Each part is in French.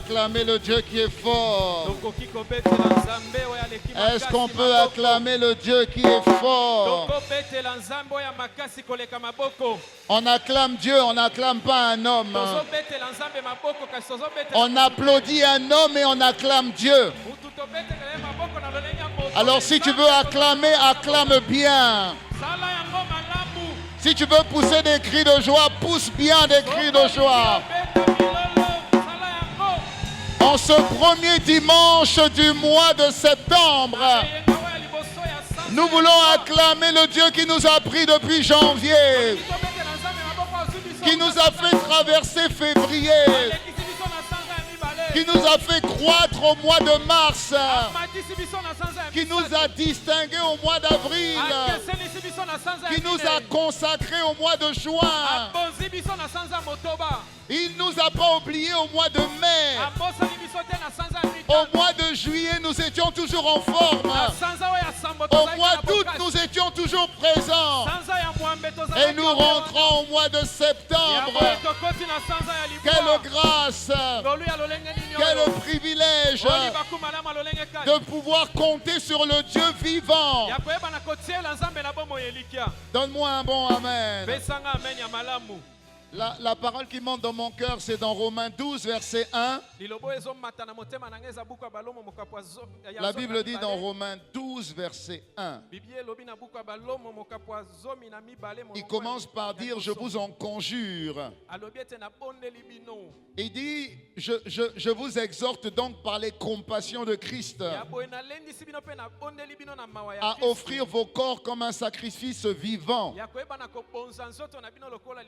acclamer le Dieu qui est fort? Est-ce qu'on peut acclamer le Dieu qui est fort? On acclame Dieu, on n'acclame pas un homme. On applaudit un homme et on acclame Dieu. Alors si tu veux acclamer, acclame bien. Si tu veux pousser des cris de joie, pousse bien des cris de joie. En ce premier dimanche du mois de septembre, nous voulons acclamer le Dieu qui nous a pris depuis janvier, qui nous a fait traverser février, qui nous a fait croître au mois de mars, qui nous a distingués au mois d'avril, qui nous a consacrés au mois de juin. Il ne nous a pas oubliés au mois de mai. Au mois de juillet, nous étions toujours en forme. Au mois d'août, nous étions toujours présents. Et nous rentrons au mois de septembre. Quelle grâce, quel privilège de pouvoir compter sur le Dieu vivant. Donne-moi un bon amen. La parole qui monte dans mon cœur, c'est dans Romains 12, verset 1. La Bible dit dans Romains 12, verset 1. Il commence par dire, je vous en conjure. Il dit, je vous exhorte donc par les compassions de Christ à offrir vos corps comme un sacrifice vivant,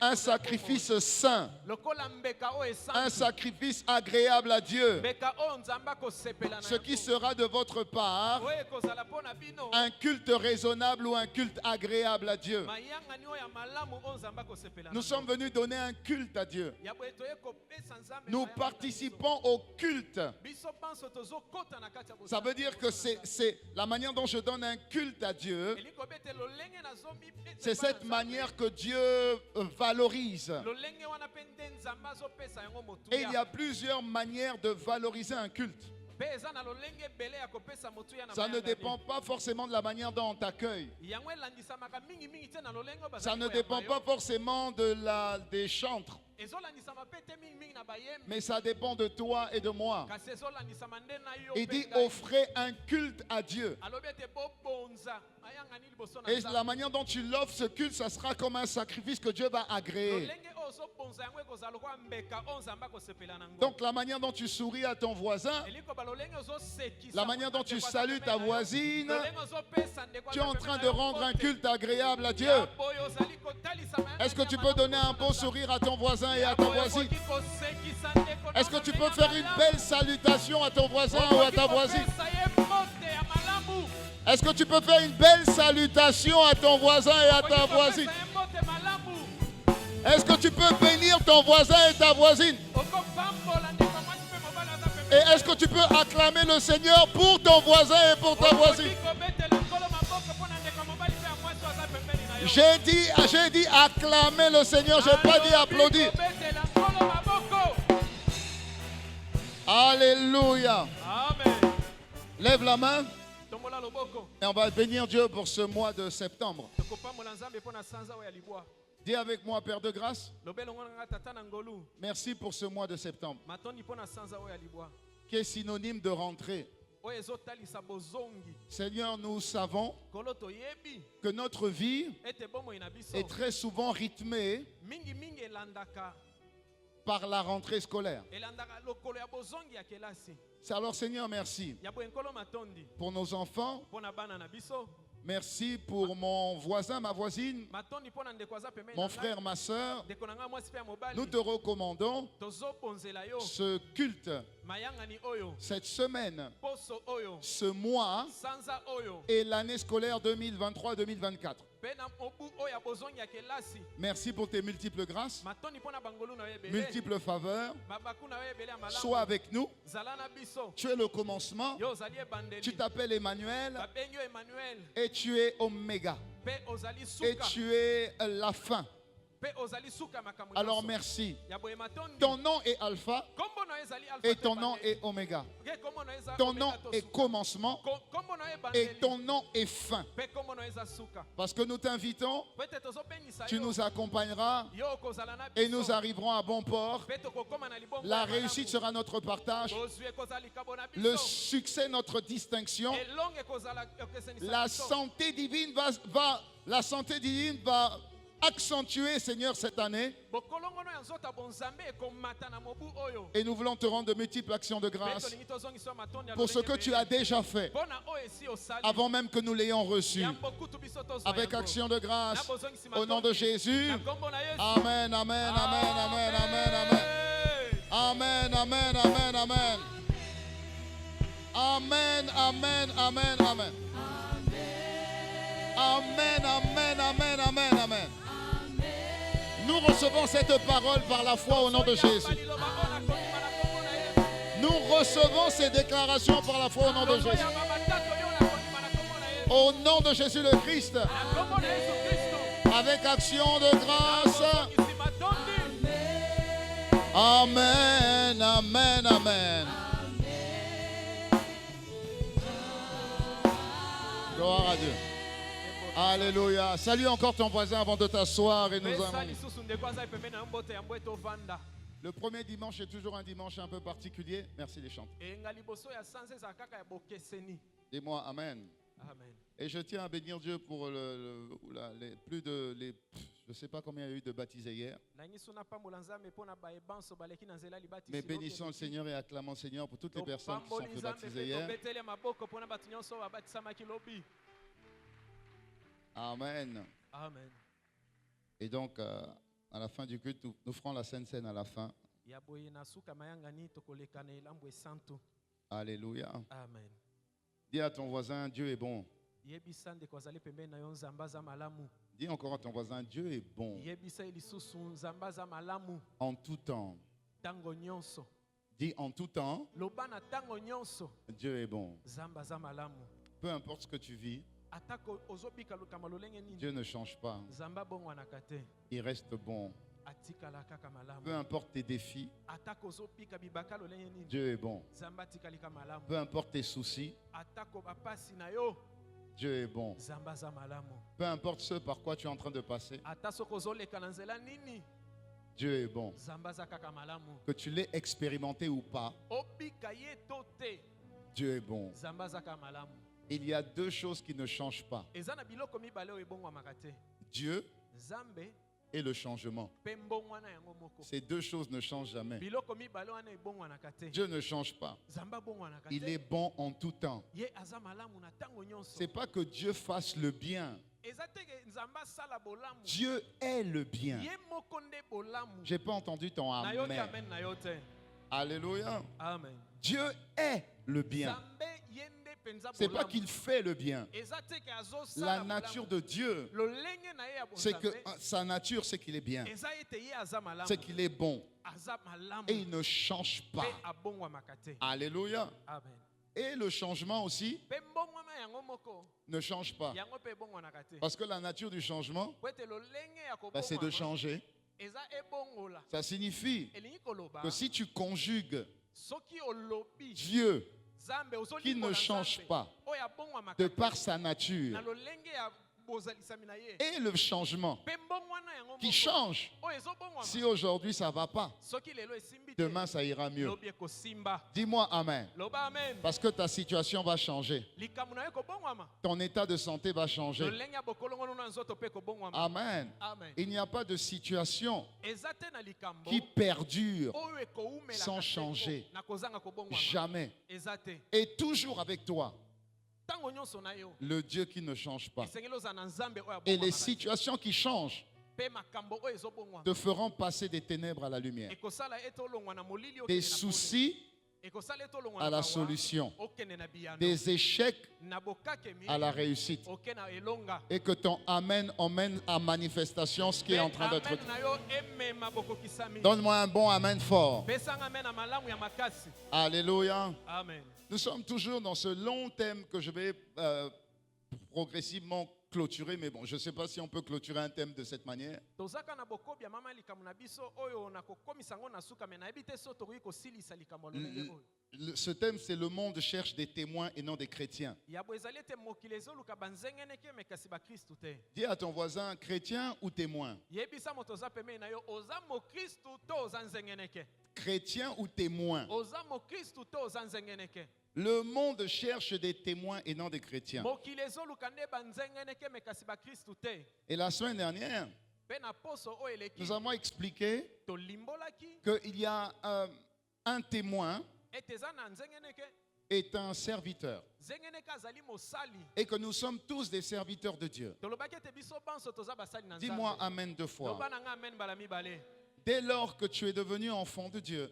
un sacrifice saint, un sacrifice agréable à Dieu, ce qui sera de votre part un culte raisonnable ou un culte agréable à Dieu. Nous sommes venus donner un culte à Dieu. Nous participons au culte. Ça veut dire que c'est la manière dont je donne un culte à Dieu. C'est cette manière que Dieu valorise. Et il y a plusieurs manières de valoriser un culte. Ça ne dépend pas forcément de la manière dont on t'accueille. Ça ne dépend pas forcément des chantres. Mais ça dépend de toi et de moi. Il dit offrez un culte à Dieu. Et la manière dont tu l'offres, ce culte, ça sera comme un sacrifice que Dieu va agréer. Donc la manière dont tu souris à ton voisin, la manière dont tu salues ta voisine, tu es en train de rendre un culte agréable à Dieu. Est-ce que tu peux donner un beau sourire à ton voisin et à ta voisine? Est-ce que tu peux faire une belle salutation à ton voisin ou à ta voisine? Est-ce que tu peux faire une belle salutation à ton voisin et à ta voisine? Est-ce que tu peux bénir ton voisin et ta voisine? Et est-ce que tu peux acclamer le Seigneur pour ton voisin et pour ta voisine? J'ai dit acclamer le Seigneur, je n'ai pas dit applaudir. Alléluia. Amen. Lève la main. Et on va bénir Dieu pour ce mois de septembre. Dis avec moi, Père de grâce, merci pour ce mois de septembre, qui est synonyme de rentrée. Seigneur, nous savons que notre vie est très souvent rythmée par la rentrée scolaire. Alors Seigneur, merci pour nos enfants. Merci pour mon voisin, ma voisine, mon frère, ma soeur. Nous te recommandons ce culte, cette semaine, ce mois et l'année scolaire 2023-2024. Merci pour tes multiples grâces, multiples faveurs. Sois avec nous. Tu es le commencement. Tu t'appelles Emmanuel. Et tu es Oméga. Et tu es la fin. Alors merci. Ton nom est Alpha et ton nom est Oméga. Ton nom est commencement et ton nom est fin. Parce que nous t'invitons, tu nous accompagneras et nous arriverons à bon port. La réussite sera notre partage, le succès notre distinction. La santé divine va accentuer, Seigneur, cette année. Et nous voulons te rendre de multiples actions de grâce pour ce que tu as déjà fait avant même que nous l'ayons reçu. Avec action de grâce, au nom de Jésus. Amen, amen, amen, amen, amen, amen. Amen, amen, amen, amen. Amen, amen, amen, amen. Amen, amen, amen, amen, amen. Nous recevons cette parole par la foi au nom de Jésus. Nous recevons ces déclarations par la foi au nom de Jésus. Au nom de Jésus le Christ. Avec action de grâce. Amen, amen, amen. Gloire à Dieu. Alléluia. Salut encore ton voisin avant de t'asseoir et nous allons. Le premier dimanche est toujours un dimanche un peu particulier. Merci les chants. Dis-moi Amen. Amen. Et je tiens à bénir Dieu pour je ne sais pas combien il y a eu de baptisés hier. Mais bénissons le Seigneur et acclamons le Seigneur pour toutes les personnes qui sont fait baptiser hier. Amen. Amen. Et donc, à la fin du culte, nous ferons la Sainte Seine à la fin. Alléluia. Amen. Dis à ton voisin, Dieu est bon. Dis encore à ton voisin, Dieu est bon. En tout temps. Dis en tout temps, Dieu est bon. Peu importe ce que tu vis, Dieu ne change pas. Il reste bon. Peu importe tes défis, Dieu est bon. Peu importe tes soucis, Dieu est bon. Peu importe ce par quoi tu es en train de passer, Dieu est bon. Que tu l'aies expérimenté ou pas, Dieu est bon. Il y a deux choses qui ne changent pas. Dieu et le changement. Ces deux choses ne changent jamais. Dieu ne change pas. Il est bon en tout temps. Ce n'est pas que Dieu fasse le bien. Dieu est le bien. Je n'ai pas entendu ton amen. Alléluia. Amen. Dieu est le bien. Ce n'est pas qu'il fait le bien. La nature de Dieu, c'est que sa nature, c'est qu'il est bien. C'est qu'il est bon. Et il ne change pas. Alléluia. Amen. Et le changement aussi ne change pas. Parce que la nature du changement, c'est de changer. Ça signifie que si tu conjugues Dieu qui ne change pas de par sa nature et le changement qui change, si aujourd'hui ça ne va pas, demain ça ira mieux. Dis-moi Amen. Parce que ta situation va changer. Ton état de santé va changer. Amen. Il n'y a pas de situation qui perdure sans changer. Jamais. Et toujours avec toi. Le Dieu qui ne change pas. Et les situations qui changent te feront passer des ténèbres à la lumière. Des soucis à la solution. Des échecs à la réussite. Et que ton Amen emmène à manifestation ce qui est en train d'être dit. Donne-moi un bon Amen fort. Alléluia. Amen. Nous sommes toujours dans ce long thème que je vais progressivement clôturer, mais bon, je ne sais pas si on peut clôturer un thème de cette manière. Ce thème, c'est le monde cherche des témoins et non des chrétiens. Dis à ton voisin, chrétien ou témoin? Chrétien ou témoin? Le monde cherche des témoins et non des chrétiens. Et la semaine dernière, nous avons expliqué qu'il y a un témoin est un serviteur et que nous sommes tous des serviteurs de Dieu. Dis-moi amen 2 fois. Dès lors que tu es devenu enfant de Dieu,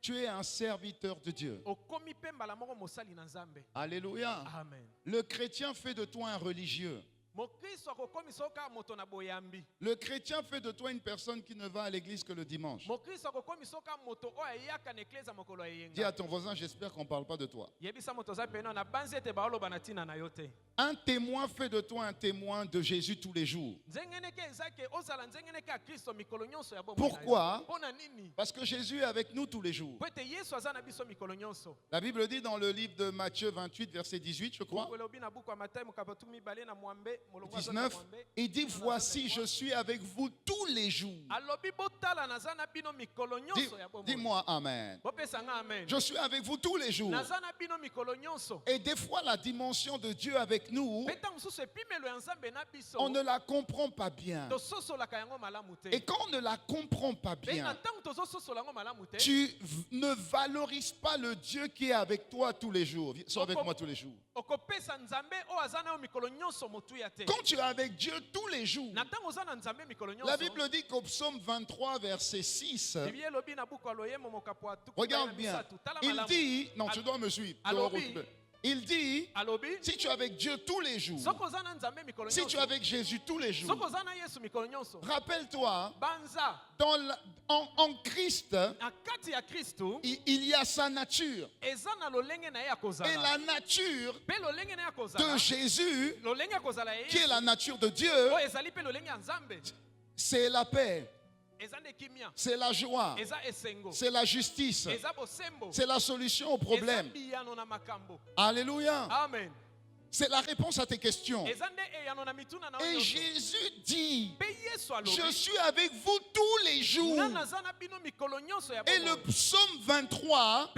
tu es un serviteur de Dieu. Alléluia. Amen. Le chrétien fait de toi un religieux. Le chrétien fait de toi une personne qui ne va à l'église que le dimanche. Dis à ton voisin, j'espère qu'on ne parle pas de toi. Un témoin fait de toi un témoin de Jésus tous les jours. Pourquoi? Parce que Jésus est avec nous tous les jours. La Bible dit dans le livre de Matthieu 28, verset 18, je crois, 19, il dit, voici, je suis avec vous tous les jours. Dis-moi amen. Je suis avec vous tous les jours. Et des fois, la dimension de Dieu avec nous, on ne la comprend pas bien. Et quand on ne la comprend pas bien, tu ne valorises pas le Dieu qui est avec toi tous les jours. Sois avec moi tous les jours. Quand tu es avec Dieu tous les jours, la Bible dit qu'au psaume 23, verset 6, regarde bien, il dit, non, tu dois me suivre, il dit, si tu es avec Dieu tous les jours, si tu es avec Jésus tous les jours, rappelle-toi, en Christ, il y a sa nature. Et la nature de Jésus, qui est la nature de Dieu, c'est la paix. C'est la joie, c'est la justice, c'est la solution au problème. Alléluia. Amen. C'est la réponse à tes questions. Et Jésus dit, je suis avec vous tous les jours. Et le psaume 23,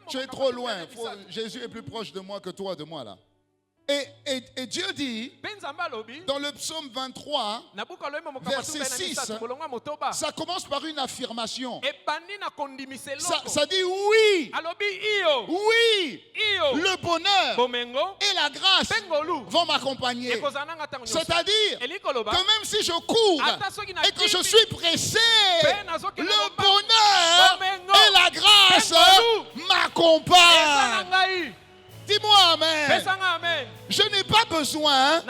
tu es trop loin. Jésus est plus proche de moi que toi, de moi là. Et Dieu dit, dans le psaume 23, verset 6, ça commence par une affirmation. Ça dit oui, oui, le bonheur et la grâce vont m'accompagner. C'est-à-dire que même si je cours et que je suis pressé, le bonheur et la grâce m'accompagnent. Dis-moi amen. Je n'ai pas besoin,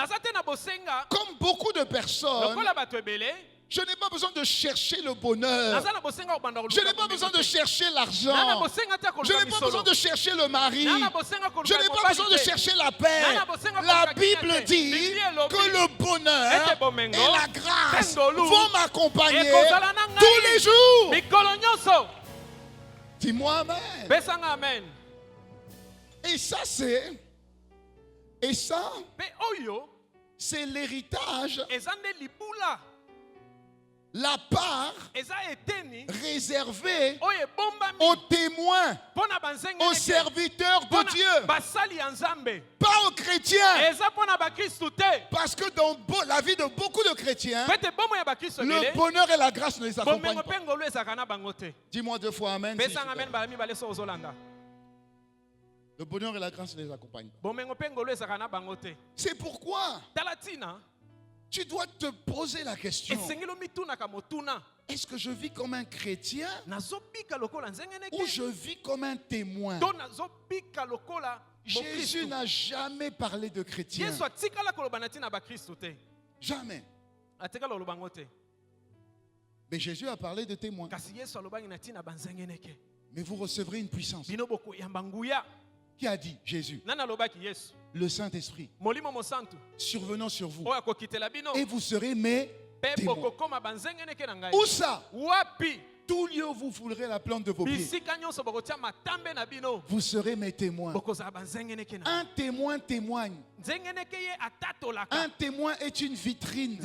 comme beaucoup de personnes, je n'ai pas besoin de chercher le bonheur. Je n'ai pas besoin de chercher l'argent. Je n'ai pas besoin de chercher le mari. Je n'ai pas besoin de chercher la paix. La Bible dit que le bonheur et la grâce vont m'accompagner tous les jours. Dis-moi amen. Et ça, c'est l'héritage, la part réservée aux témoins, aux serviteurs de Dieu, pas aux chrétiens. Parce que dans la vie de beaucoup de chrétiens, le bonheur et la grâce ne les accompagnent pas. Dis-moi 2 fois amen. Si le bonheur et la grâce ne les accompagnent pas. C'est pourquoi tu dois te poser la question. Est-ce que je vis comme un chrétien ou je vis comme un témoin? Jésus n'a jamais parlé de chrétien. Jamais. Mais Jésus a parlé de témoin. Mais vous recevrez une puissance. Qui a dit? Jésus. Le Saint-Esprit survenant sur vous. Et vous serez mes témoins. Où ça? Tout lieu où vous foulerez la plante de vos pieds. Vous serez mes témoins. Un témoin témoigne. Un témoin est une vitrine.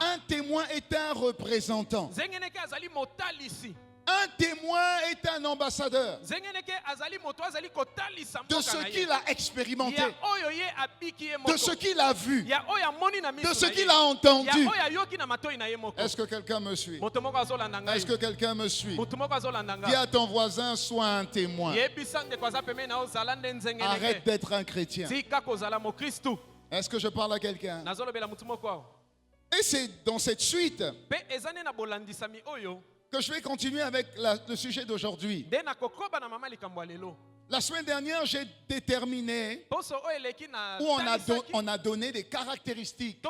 Un témoin est un représentant. Un témoin est un ambassadeur de ce qu'il a expérimenté, de ce qu'il a vu, de ce qu'il a entendu. Est-ce que quelqu'un me suit? Est-ce que quelqu'un me suit? Dis à ton voisin, sois un témoin. Arrête d'être un chrétien. Est-ce que je parle à quelqu'un? Et c'est dans cette suite que je vais continuer avec le sujet d'aujourd'hui. La semaine dernière, j'ai déterminé, où on a donné des caractéristiques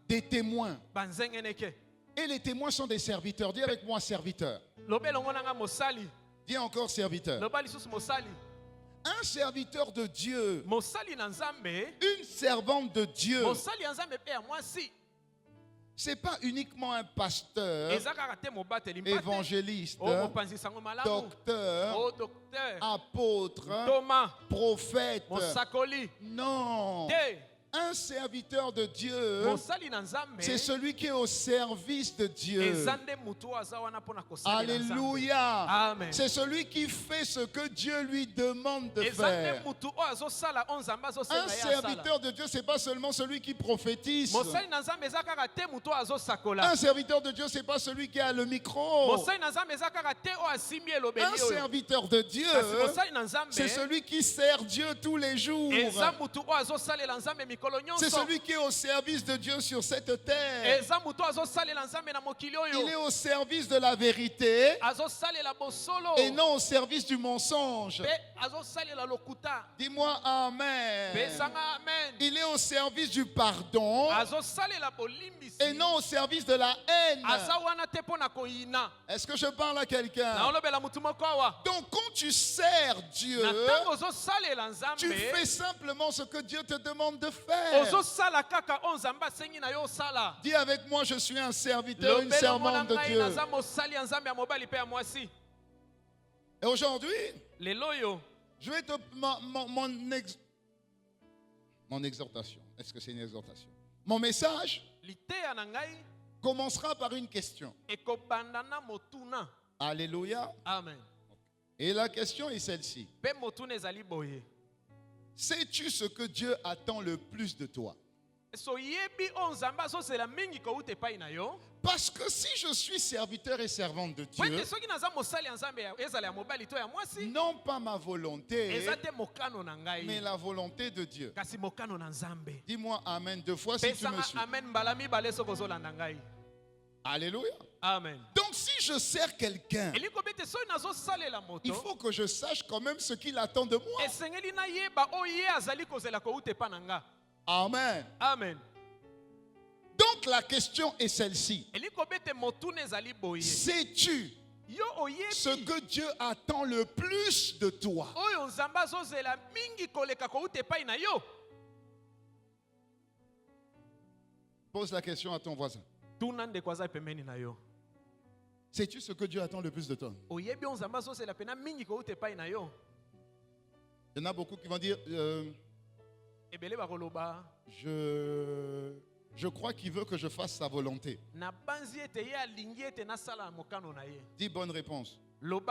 des témoins. Et les témoins sont des serviteurs. Dis avec moi, serviteur. Dis encore, serviteur. Un serviteur de Dieu, une servante de Dieu, ce n'est pas uniquement un pasteur, évangéliste, docteur, apôtre, prophète. Non. Un serviteur de Dieu, c'est celui qui est au service de Dieu. Alléluia. C'est celui qui fait ce que Dieu lui demande de faire. Un serviteur de Dieu, ce n'est pas seulement celui qui prophétise. Un serviteur de Dieu, ce n'est pas celui qui a le micro. Un serviteur de Dieu, c'est celui qui sert Dieu tous les jours. C'est celui qui est au service de Dieu sur cette terre. Il est au service de la vérité et non au service du mensonge. Dis-moi Amen. Il est au service du pardon et non au service de la haine. Est-ce que je parle à quelqu'un? Donc quand tu sers Dieu, tu fais simplement ce que Dieu te demande de faire. Dis avec moi, je suis un serviteur, une servante de Dieu. Et aujourd'hui, je vais te mon exhortation. Est-ce que c'est une exhortation? Mon message commencera par une question. Alléluia. Amen. Et la question est celle-ci. Sais-tu ce que Dieu attend le plus de toi? Parce que si je suis serviteur et servante de Dieu, non pas ma volonté, mais la volonté de Dieu. Dis-moi Amen 2 fois si tu me suis. Alléluia. Amen. Donc si je sers quelqu'un, il faut que je sache quand même ce qu'il attend de moi. Amen. Amen. Donc la question est celle-ci. Sais-tu ce que Dieu attend le plus de toi? Pose la question à ton voisin. Sais-tu ce que Dieu attend le plus de toi? Il y en a beaucoup qui vont dire je crois qu'il veut que je fasse sa volonté. Dis bonne réponse. Donc,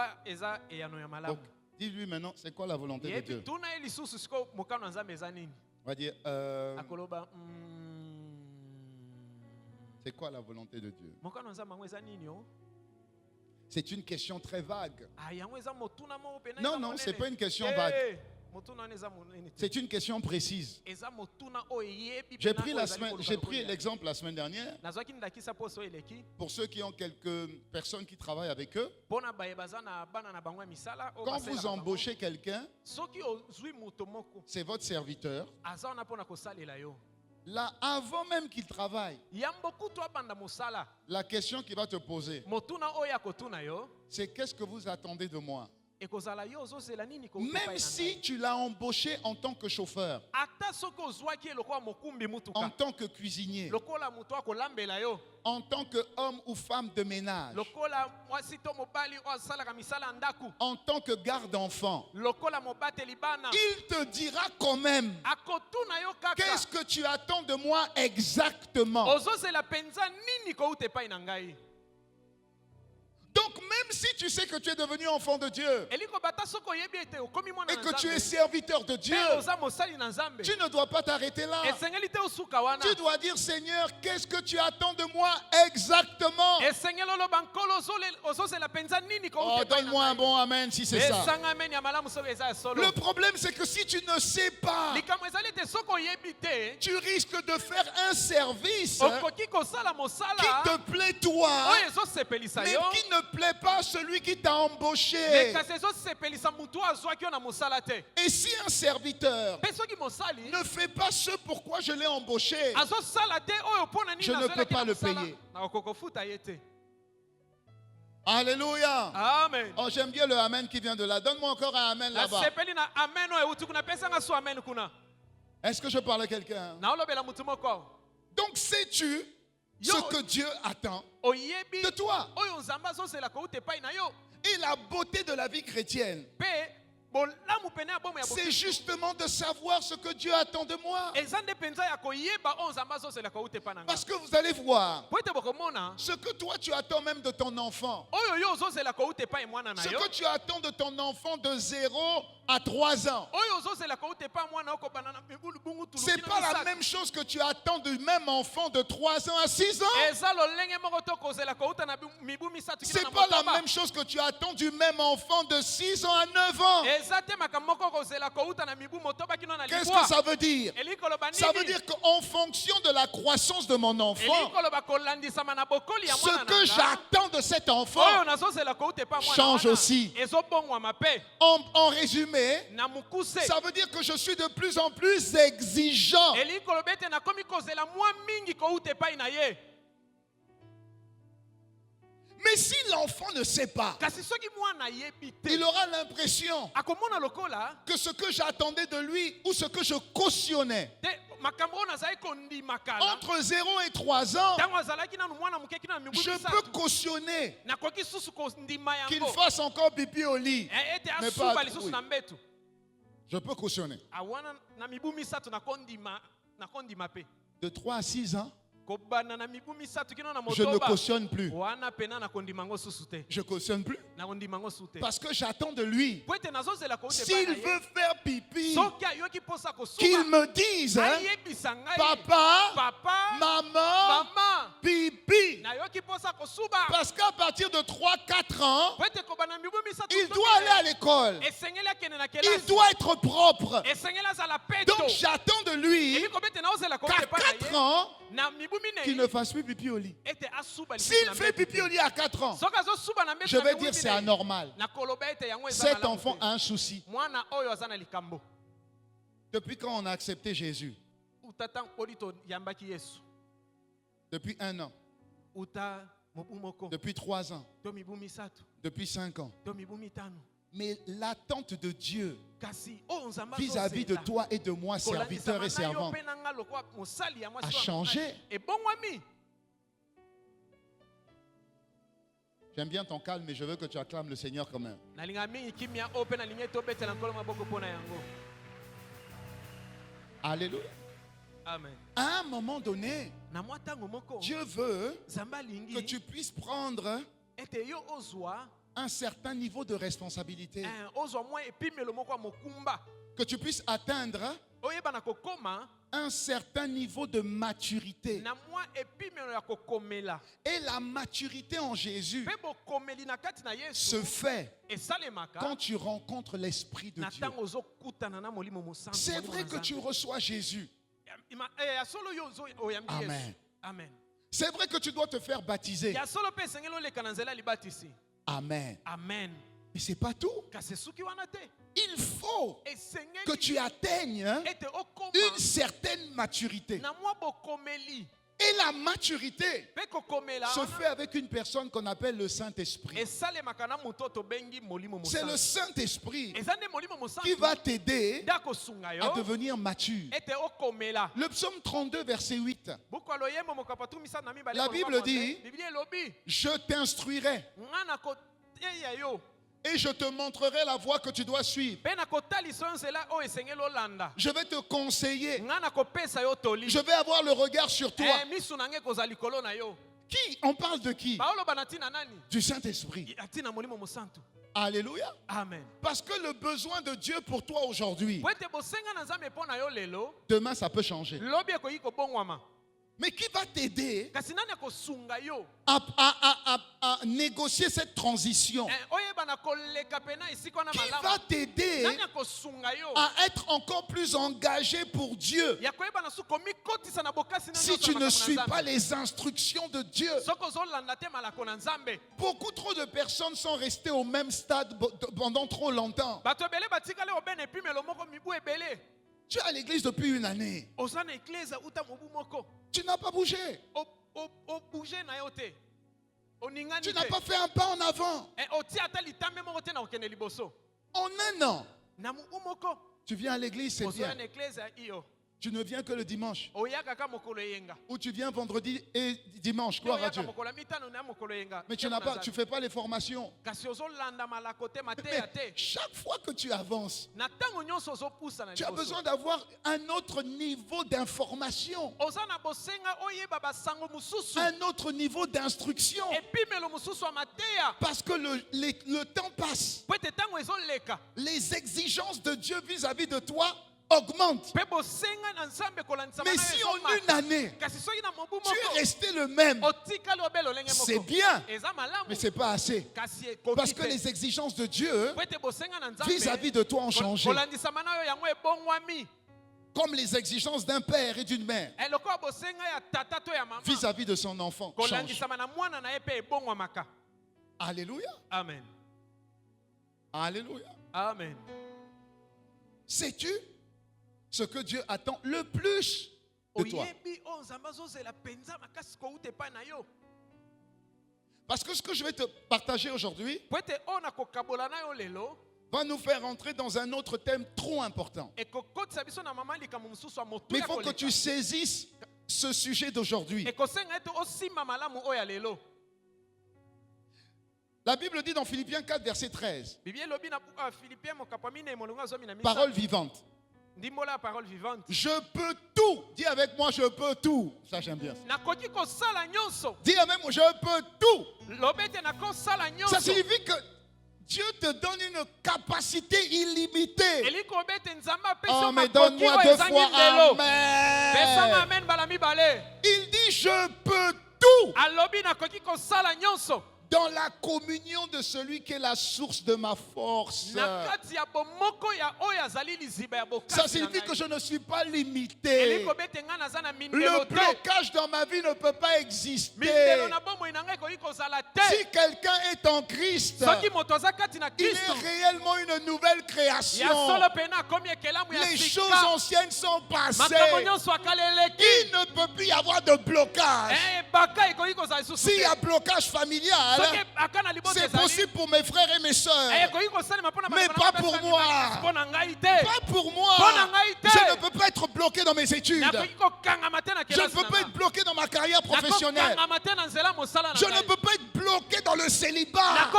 dis-lui maintenant, c'est quoi la volonté de Dieu? On va dire c'est quoi la volonté de Dieu? C'est une question très vague. Non, non, ce n'est pas une question vague. C'est une question précise. J'ai pris l'exemple la semaine dernière pour ceux qui ont quelques personnes qui travaillent avec eux. Quand vous embauchez quelqu'un, c'est votre serviteur. Là, avant même qu'il travaille, la question qu'il va te poser, c'est qu'est-ce que vous attendez de moi? Même si tu l'as embauché en tant que chauffeur, en tant que cuisinier, en tant qu'homme ou femme de ménage, en tant que garde-enfant, il te dira quand même qu'est-ce que tu attends de moi exactement. Donc même si tu sais que tu es devenu enfant de Dieu et que tu es serviteur de Dieu, tu ne dois pas t'arrêter là. Tu dois dire, Seigneur, qu'est-ce que tu attends de moi exactement? Oh, donne-moi un bon amen si c'est ça. Le problème, c'est que si tu ne sais pas, tu risques de faire un service qui te plaît toi, mais qui ne plaît pas celui qui t'a embauché. Et si un serviteur ne fait pas ce pourquoi je l'ai embauché, je ne peux pas le payer. Alléluia. Amen. Oh, j'aime bien le amen qui vient de là. Donne-moi encore un amen là-bas. Est-ce que je parle à quelqu'un? Donc sais-tu ce que Dieu attend de toi? Et la beauté de la vie chrétienne, c'est justement de savoir ce que Dieu attend de moi. Parce que vous allez voir ce que toi tu attends même de ton enfant. Ce que tu attends de ton enfant de 0 à 3 ans. C'est pas la même chose que tu attends du même enfant de 3 ans à 6 ans. C'est pas la même chose que tu attends du même enfant de 6 ans à 9 ans. Qu'est-ce que ça veut dire? Ça veut dire qu'en fonction de la croissance de mon enfant, ce que j'attends de cet enfant change aussi. En résumé, ça veut dire que je suis de plus en plus exigeant. Mais si l'enfant ne sait pas, il aura l'impression que ce que j'attendais de lui ou ce que je cautionnais entre 0 et 3 ans, je peux cautionner qu'il fasse encore pipi au lit, mais pas à trouille. Je peux cautionner. De 3 à 6 ans, je ne cautionne plus. Je cautionne plus. Parce que j'attends de lui. S'il veut faire pipi, qu'il me dise, papa, maman, pipi. Parce qu'à partir de 3-4 ans, il doit aller à l'école. Il doit être propre. Donc j'attends de lui qu'à 4 ans, qu'il ne fasse plus pipi au lit. S'il fait pipi au lit à 4 ans, je vais dire c'est anormal. Cet enfant a un souci. Depuis quand on a accepté Jésus? Depuis 1 an. Depuis 3 ans. Depuis 5 ans. Mais l'attente de Dieu vis-à-vis de toi et de moi, serviteurs et servantes, a changé. J'aime bien ton calme, mais je veux que tu acclames le Seigneur quand même. Alléluia. Amen. À un moment donné, Dieu veut que tu puisses prendre un certain niveau de responsabilité. Que tu puisses atteindre un certain niveau de maturité. Et la maturité en Jésus se fait quand tu rencontres l'Esprit de Dieu. C'est vrai que tu reçois Jésus. Amen. C'est vrai que tu dois te faire baptiser. Amen. Amen. Mais ce n'est pas tout. Il faut que tu atteignes une certaine maturité. Et la maturité se fait avec une personne qu'on appelle le Saint-Esprit. C'est le Saint-Esprit qui va t'aider à devenir mature. Le psaume 32, verset 8. La Bible dit, je t'instruirai et je te montrerai la voie que tu dois suivre. Je vais te conseiller. Je vais avoir le regard sur toi. Qui? On parle de qui? Du Saint-Esprit. Alléluia. Amen. Parce que le besoin de Dieu pour toi aujourd'hui, demain ça peut changer. Mais qui va t'aider à négocier cette transition? Qui va t'aider à être encore plus engagé pour Dieu? Si tu ne suis pas les instructions de Dieu. Beaucoup trop de personnes sont restées au même stade pendant trop longtemps. Tu es à l'église depuis une année. Tu n'as pas bougé. Tu n'as pas fait un pas en avant. En un an, tu viens à l'église, c'est bien. Tu ne viens que le dimanche. Ou tu viens vendredi et dimanche, gloire à Dieu. Mais tu ne fais pas les formations. Mais chaque fois que tu avances, tu as besoin d'avoir un autre niveau d'information. Un autre niveau d'instruction. Parce que le temps passe. Les exigences de Dieu vis-à-vis de toi augmente. Mais si en une année tu es resté le même, c'est bien, mais c'est pas assez. Parce que les exigences de Dieu vis-à-vis de toi ont changé. Comme les exigences d'un père et d'une mère vis-à-vis de son enfant changent. Alléluia. Amen. Alléluia. Amen. Sais-tu ce que Dieu attend le plus de toi? Parce que ce que je vais te partager aujourd'hui va nous faire entrer dans un autre thème trop important. Mais il faut que tu saisisses ce sujet d'aujourd'hui. La Bible dit dans Philippiens 4, verset 13. Parole vivante. Je peux tout. Dis avec moi, je peux tout. Ça, j'aime bien. Dis avec moi, je peux tout. Ça signifie que Dieu te donne une capacité illimitée. Oh, mais donne-moi 2 fois Amen. Il dit, je peux tout. Dans la communion de celui qui est la source de ma force. Ça signifie que je ne suis pas limité. Le blocage dans ma vie ne peut pas exister. Si quelqu'un est en Christ, il est réellement une nouvelle création. Les choses anciennes sont passées. Il ne peut plus y avoir de blocage. S'il y a blocage familial, c'est possible pour mes frères et mes soeurs, mais pas pour moi. Pas pour moi. Je ne peux pas être bloqué dans mes études. Je ne peux pas être bloqué dans ma carrière professionnelle. Je ne peux pas être bloqué dans le célibat.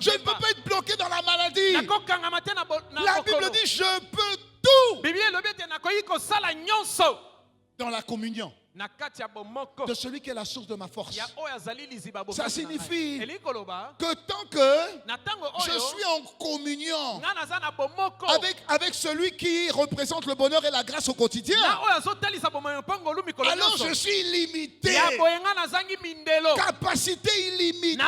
Je ne peux pas être bloqué dans la maladie. La Bible dit je peux tout dans la communion de celui qui est la source de ma force. Ça signifie que tant que je suis en communion avec celui qui représente le bonheur et la grâce au quotidien, alors je suis illimité. Capacité illimitée.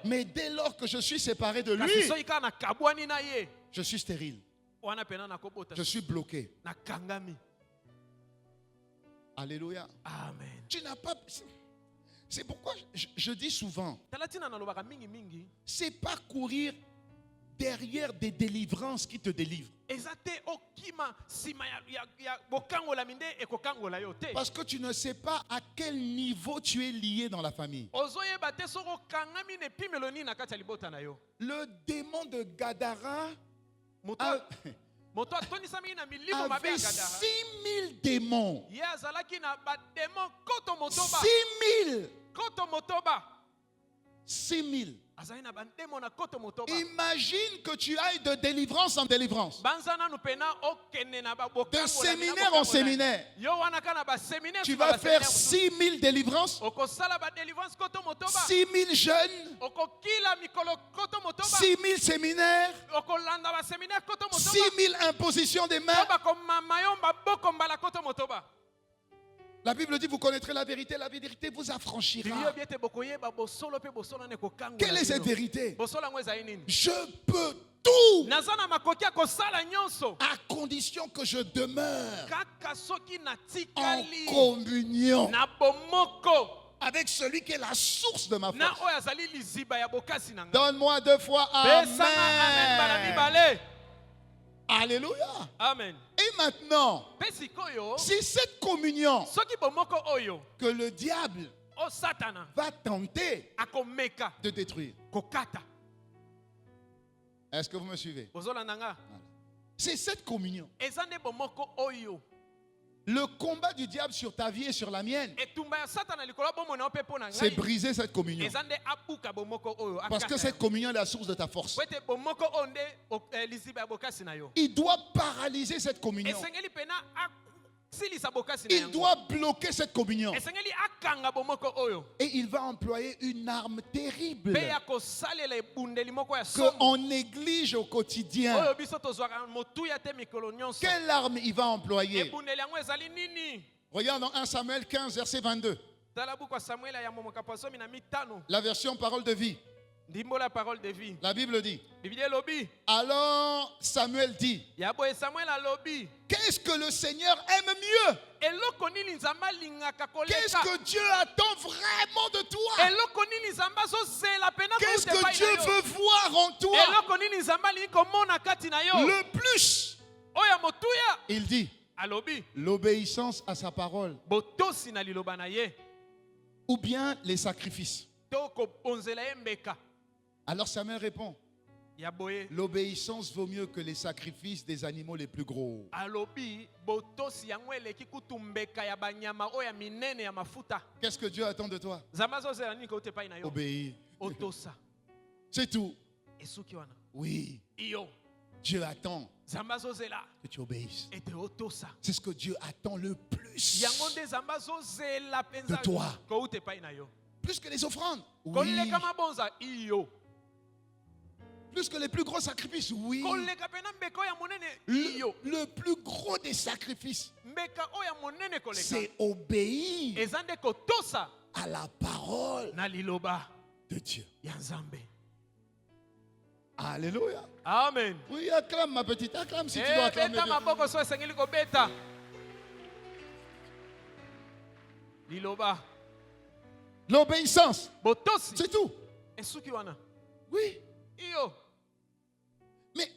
Mais dès lors que je suis séparé de lui, je suis stérile. Je suis bloqué. Alléluia. Amen. Tu n'as pas... C'est pourquoi je dis souvent, c'est pas courir derrière des délivrances qui te délivrent. Parce que tu ne sais pas à quel niveau tu es lié dans la famille. Le démon de Gadara avait 6000 démons. 6000. 6000. Imagine que tu ailles de délivrance en délivrance, de séminaire en séminaire. Tu vas faire 6000 délivrances, 6000 jeunes, 6000 séminaires, 6000 impositions des mains. La Bible dit, vous connaîtrez la vérité vous affranchira. Quelle est cette vérité? Je peux tout à condition que je demeure en communion avec celui qui est la source de ma force. Donne-moi 2 fois amen. Alléluia. Amen. Et maintenant, c'est cette communion que le diable va tenter de détruire. Est-ce que vous me suivez? C'est cette communion. Le combat du diable sur ta vie et sur la mienne, c'est briser cette communion. Parce que cette communion est la source de ta force. Il doit paralyser cette communion. Il doit bloquer cette communion. Et il va employer une arme terrible qu'on néglige au quotidien. Quelle arme il va employer? Regarde dans 1 Samuel 15, verset 22. La version parole de vie. La Bible dit, alors Samuel dit, qu'est-ce que le Seigneur aime mieux? Qu'est-ce que Dieu attend vraiment de toi? Qu'est-ce que Dieu veut voir en toi? Le plus, il dit, l'obéissance à sa parole, ou bien les sacrifices. Alors Samuel répond, l'obéissance vaut mieux que les sacrifices des animaux les plus gros. Qu'est-ce que Dieu attend de toi? Obéir. C'est tout. Oui. Dieu attend que tu obéisses. C'est ce que Dieu attend le plus de toi. Plus que les offrandes. Oui. Plus que les plus gros sacrifices. Oui. Le plus gros des sacrifices, c'est obéir à la parole de Dieu. Alléluia. Amen. Oui, acclame ma petite. Acclame si tu dois acclamer. L'obéissance. C'est tout. Oui. Mais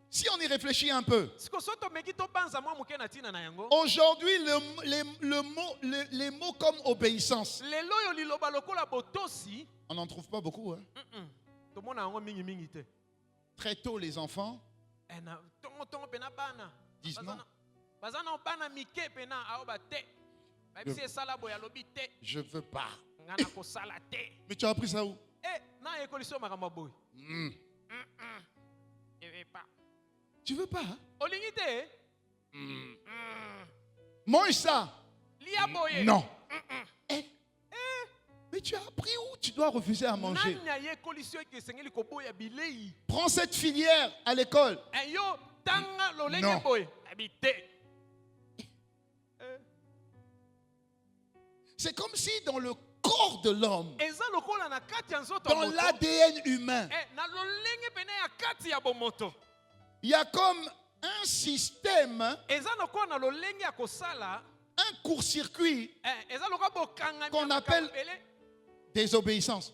si on y réfléchit un peu, aujourd'hui les mots comme obéissance, on n'en trouve pas beaucoup. Hein? Très tôt les enfants disent non. Je veux pas. Mais tu as appris ça où? Tu veux pas? Mange ça. Non. Mais tu as appris où tu dois refuser à manger? Prends cette filière à l'école. Non. C'est comme si dans le corps de l'homme, dans l'ADN humain, il y a comme un système, un court-circuit qu'on appelle désobéissance.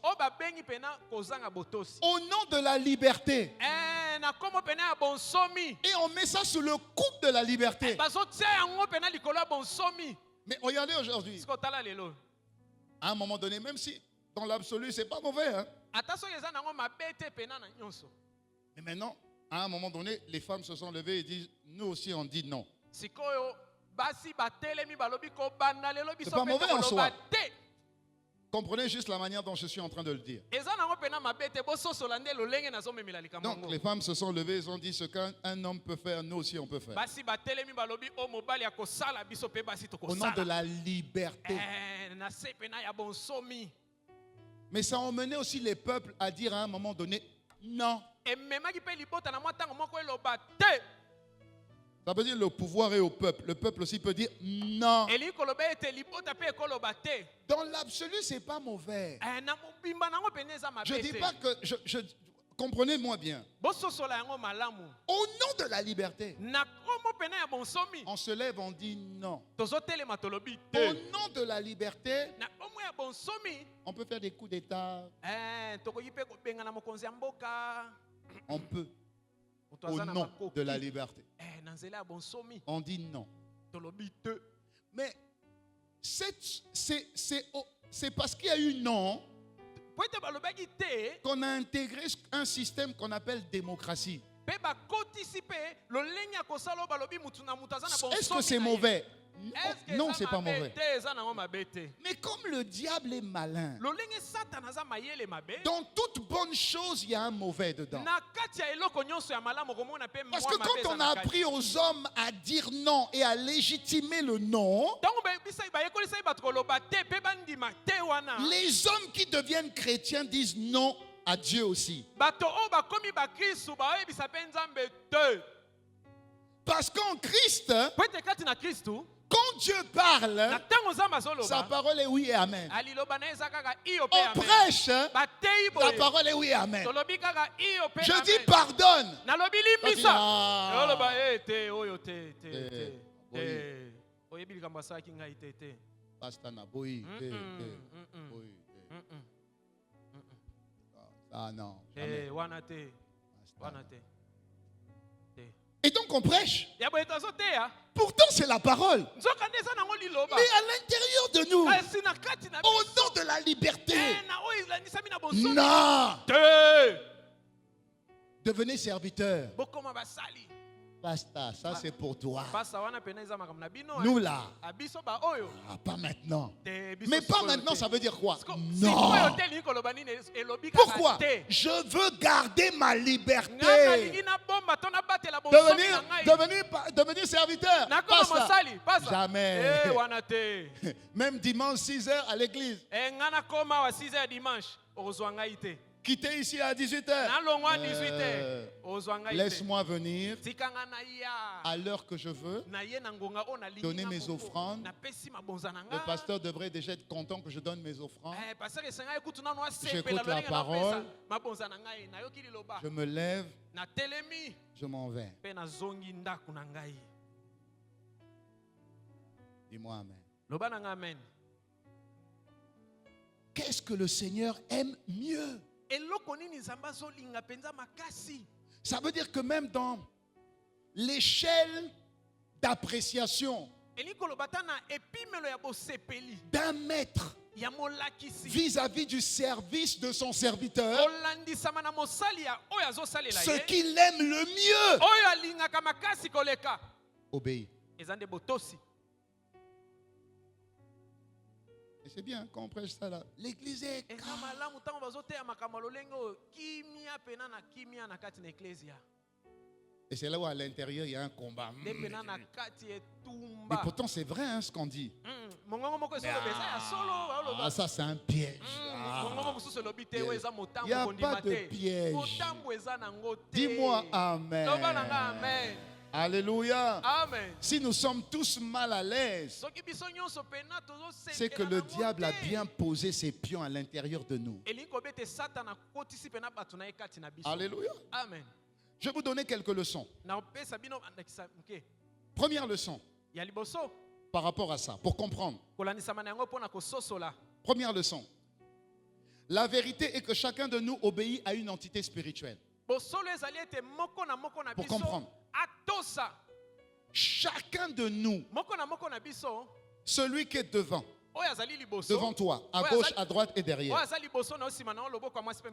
Au nom de la liberté. Et on met ça sous le coup de la liberté. Mais regardez aujourd'hui. À un moment donné, même si dans l'absolu, c'est pas mauvais. Hein? Mais maintenant, à un moment donné, les femmes se sont levées et disent, nous aussi on dit non. C'est pas mauvais en soi. Comprenez juste la manière dont je suis en train de le dire. Donc les femmes se sont levées et ont dit, ce qu'un homme peut faire, nous aussi on peut faire. Au nom de la liberté. Mais ça a emmené aussi les peuples à dire à un moment donné, non. Ça veut dire le pouvoir est au peuple. Le peuple aussi peut dire non. Dans l'absolu, ce n'est pas mauvais. Je ne dis pas que... comprenez-moi bien. Au nom de la liberté, on se lève, on dit non. Au nom de la liberté, on peut faire des coups d'État. On peut. Au nom de la liberté. On dit non. Mais c'est parce qu'il y a eu non qu'on a intégré un système qu'on appelle démocratie. Est-ce que c'est mauvais? Non, c'est pas mauvais. Mais comme le diable est malin, dans toute bonne chose, il y a un mauvais dedans. Parce que quand on a appris aux hommes à dire non et à légitimer le non, les hommes qui deviennent chrétiens disent non à Dieu aussi. Parce qu'en Christ, quand Dieu parle, sa parole est oui et amen. On prêche, la parole est oui et amen. Je dis pardonne. Ah non. Et donc on prêche. Pourtant c'est la parole. Mais à l'intérieur de nous, au nom de la liberté, non. Devenez serviteur. Basta, ça c'est pour toi. Nous là, pas maintenant. Mais pas maintenant, ça veut dire quoi? Non. Pourquoi? Je veux garder ma liberté. Devenir serviteur. Basta. Jamais. Même dimanche 6h à l'église. Quitter ici à 18h. Laisse-moi venir à l'heure que je veux, donner mes offrandes. Le pasteur devrait déjà être content que je donne mes offrandes. J'écoute la parole. Je me lève. Je m'en vais. Dis-moi amen. Qu'est-ce que le Seigneur aime mieux? Ça veut dire que même dans l'échelle d'appréciation d'un maître vis-à-vis du service de son serviteur, ce qu'il aime le mieux, obéit. Et c'est bien quand on prêche ça là. L'église est calme. Et c'est là où à l'intérieur il y a un combat. Mais pourtant c'est vrai hein, ce qu'on dit. Ça c'est un piège. Il n'y a pas de piège. Dis-moi amen. Alléluia. Amen. Si nous sommes tous mal à l'aise, c'est que le diable a bien posé ses pions à l'intérieur de nous. Alléluia. Amen. Je vais vous donner quelques leçons. Première leçon par rapport à ça, pour comprendre. Première leçon. La vérité est que chacun de nous obéit à une entité spirituelle. Pour comprendre. Chacun de nous, celui qui est devant toi, à gauche, à droite et derrière,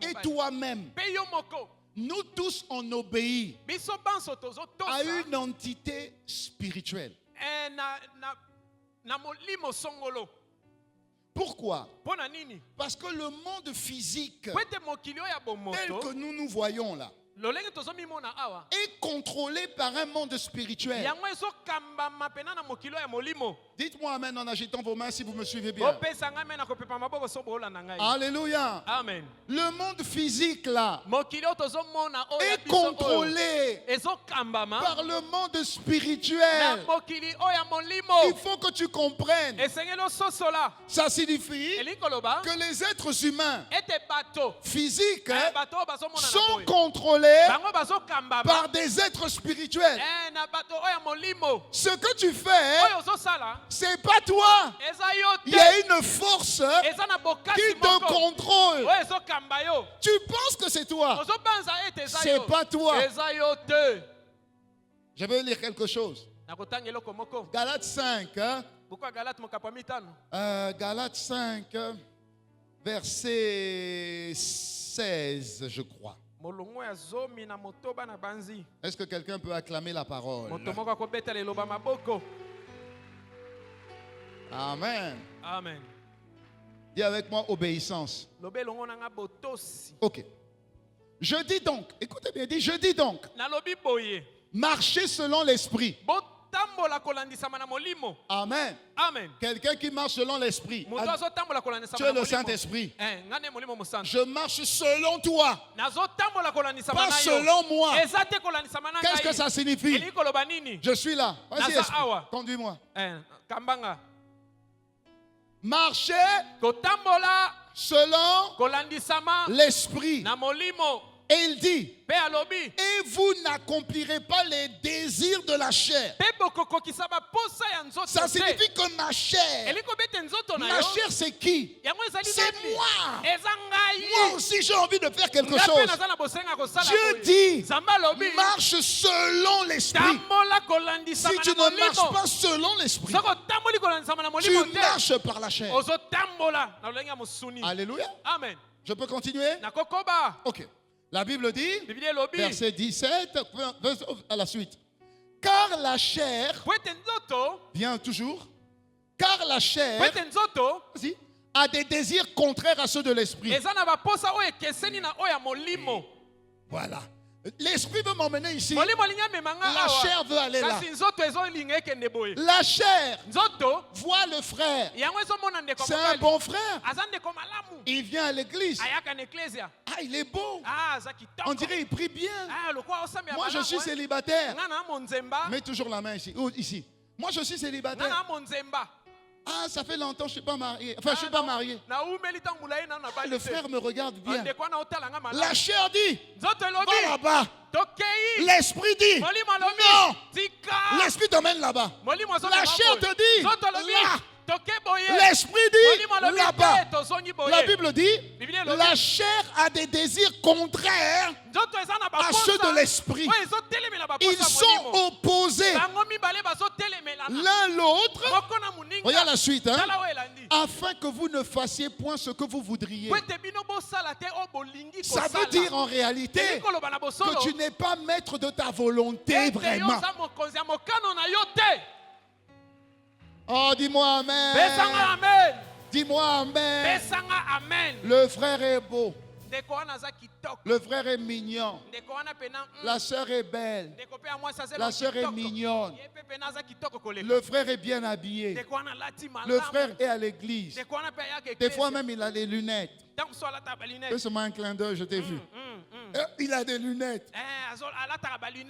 et toi-même, nous tous on obéit à une entité spirituelle. Pourquoi? Parce que le monde physique tel que nous nous voyons là est contrôlé par un monde spirituel. Dites-moi amen en agitant vos mains si vous me suivez bien. Alléluia. Amen. Le monde physique là est contrôlé par le monde spirituel. Il faut que tu comprennes. Ça signifie que les êtres humains physiques sont contrôlés par des êtres spirituels. Ce que tu fais, c'est pas toi. Il y a une force qui te contrôle. Tu penses que c'est toi. C'est pas toi. Je vais lire quelque chose. Galates 5. Galates 5, verset 16, je crois. Est-ce que quelqu'un peut acclamer la parole? Amen. Amen. Dis avec moi obéissance. Ok. Je dis donc, écoutez bien, dis je dis donc, marchez selon l'esprit. Amen. Amen. Quelqu'un qui marche selon l'esprit. Tu es le Saint-Esprit. Je marche selon toi. Pas selon moi. Qu'est-ce que ça signifie? Je suis là. Vas-y, esprit. Conduis-moi. Marchez selon l'esprit. Et il dit, et vous n'accomplirez pas les désirs de la chair. Ça signifie que ma chair c'est qui? C'est moi. Moi aussi j'ai envie de faire quelque chose. Dieu dit, marche selon l'esprit. Si tu ne marches pas selon l'esprit, tu marches par la chair. Alléluia. Amen. Je peux continuer? Ok. La Bible dit, verset 17, à la suite. Car la chair, bien toujours, car la chair a des désirs contraires à ceux de l'esprit. Voilà. L'esprit veut m'emmener ici. La chair veut aller là. La chair voit le frère. C'est un bon frère. Il vient à l'église. Ah, il est beau. On dirait qu'il prie bien. Moi, je suis célibataire. Mets toujours la main ici. Ici. Moi, je suis célibataire. Ah, ça fait longtemps que je ne suis pas marié. Enfin, je ne suis pas marié. Le frère me regarde bien. La chair dit, va là-bas. L'esprit dit, non. L'esprit t'emmène là-bas. La chair te dit, là. L'esprit dit, là-bas. La Bible dit, la chair a des désirs contraires à ceux de l'esprit. Ils sont opposés l'un l'autre. Regarde la suite, hein? Afin que vous ne fassiez point ce que vous voudriez. Ça veut dire en réalité que tu n'es pas maître de ta volonté vraiment. Oh, dis-moi amen. Dis-moi amen. Le frère est beau. Le frère est mignon. La sœur est belle. La sœur est mignonne. Le frère est bien habillé. Le frère est à l'église. Des fois même il a des lunettes. C'est seulement un clin d'œil, je t'ai vu. Il a des lunettes.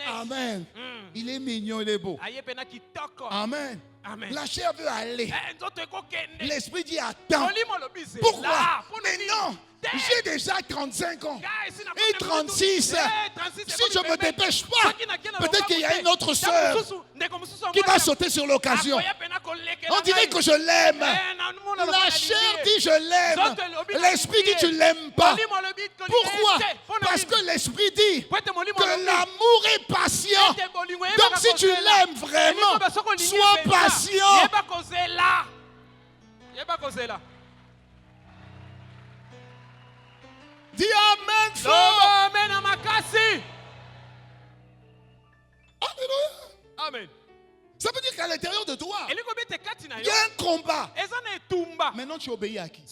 Amen. Il est mignon, il est beau. Amen. Amen. La chair veut aller. L'esprit dit attends. Pourquoi? Mais non, j'ai déjà 35 ans et 36. Si je ne me dépêche pas, peut-être qu'il y a une autre sœur qui va sauter sur l'occasion. On dirait que je l'aime. La chair dit je l'aime. L'esprit dit tu ne l'aimes pas. Pourquoi? Parce que l'esprit dit que l'amour est patient. Donc si tu l'aimes vraiment, sois patient. Dis amen fort. Alléluia. Amen. Ça veut dire qu'à l'intérieur de toi, il y a un combat. Maintenant tu obéis à qui?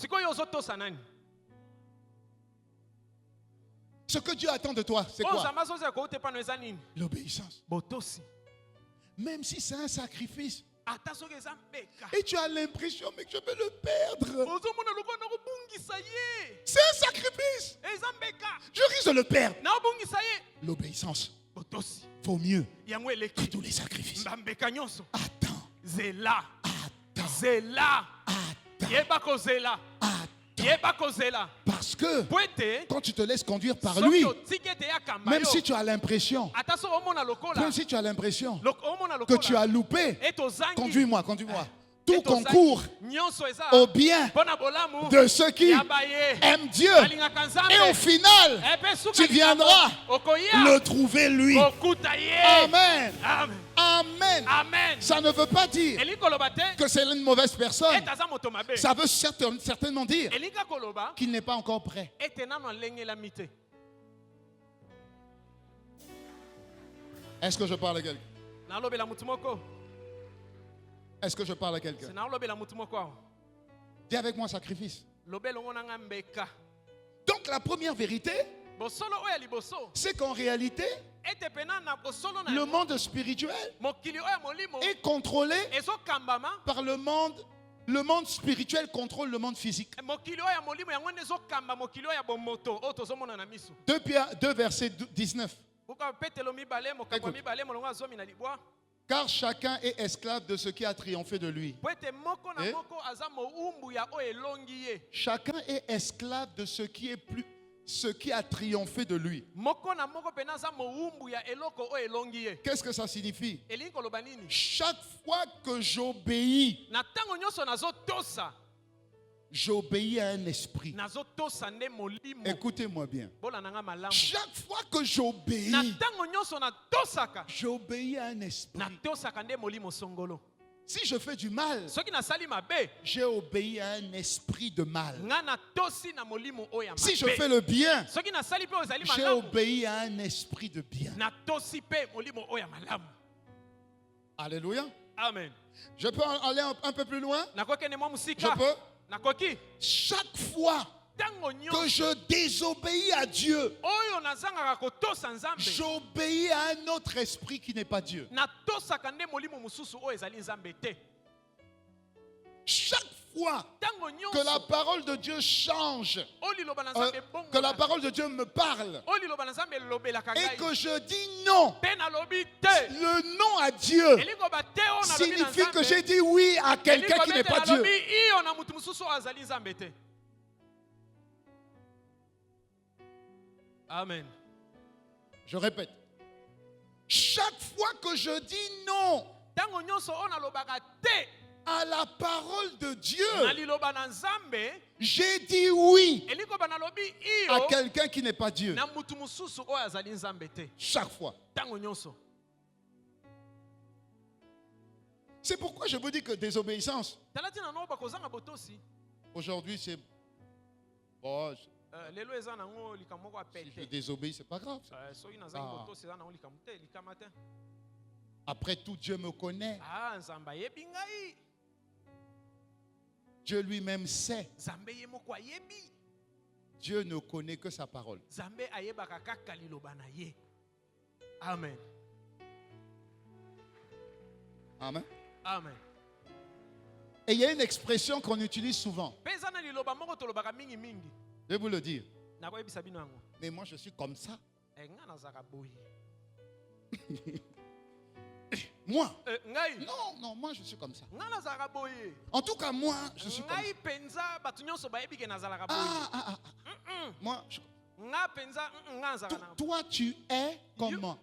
Ce que Dieu attend de toi, c'est quoi? L'obéissance. Même si c'est un sacrifice. Et tu as l'impression mais que je vais le perdre. C'est un sacrifice. Je risque de le perdre. L'obéissance vaut mieux que tous les sacrifices. Attends. Parce que quand tu te laisses conduire par lui, même si tu as l'impression que tu as loupé, conduis-moi. Tout concourt au bien de ceux qui aiment Dieu. Et au final, tu viendras le trouver lui. Amen. Amen. Ça ne veut pas dire que c'est une mauvaise personne. Ça veut certainement dire qu'il n'est pas encore prêt. Est-ce que je parle à quelqu'un? Est-ce que je parle à quelqu'un? Dis avec moi sacrifice. Donc la première vérité, c'est qu'en réalité, le monde spirituel est contrôlé par le monde. Le monde spirituel contrôle le monde physique. 2 Pierre 2 verset 19. Écoute. Car chacun est esclave de ce qui a triomphé de lui. Et chacun est esclave de ce qui a triomphé de lui. Qu'est-ce que ça signifie? Chaque fois que j'obéis, j'obéis à un esprit. Écoutez-moi bien. Chaque fois que j'obéis, j'obéis à un esprit. Si je fais du mal, j'ai obéi à un esprit de mal. Si je fais le bien, j'ai obéi à un esprit de bien. Alléluia. Amen. Je peux aller un peu plus loin? Je peux? Chaque fois que je désobéis à Dieu, j'obéis à un autre esprit qui n'est pas Dieu. Chaque fois que la parole de Dieu change, que la parole de Dieu me parle et que je dis non, le non à Dieu signifie que j'ai dit oui à quelqu'un qui n'est pas Dieu. Amen. Je répète. Chaque fois que je dis non à la parole de Dieu, j'ai dit oui à quelqu'un qui n'est pas Dieu. Chaque fois. C'est pourquoi je vous dis que désobéissance. Aujourd'hui, c'est... Oh, si je désobéis, c'est pas grave. Après tout, Dieu me connaît. Dieu lui-même sait. Dieu ne connaît que sa parole. Amen. Amen. Amen. Et il y a une expression qu'on utilise souvent. Je vais vous le dire. Mais moi, je suis comme ça. Moi? Non, moi je suis comme ça. En tout cas, moi, je suis comme ça. Moi, toi, tu es comment?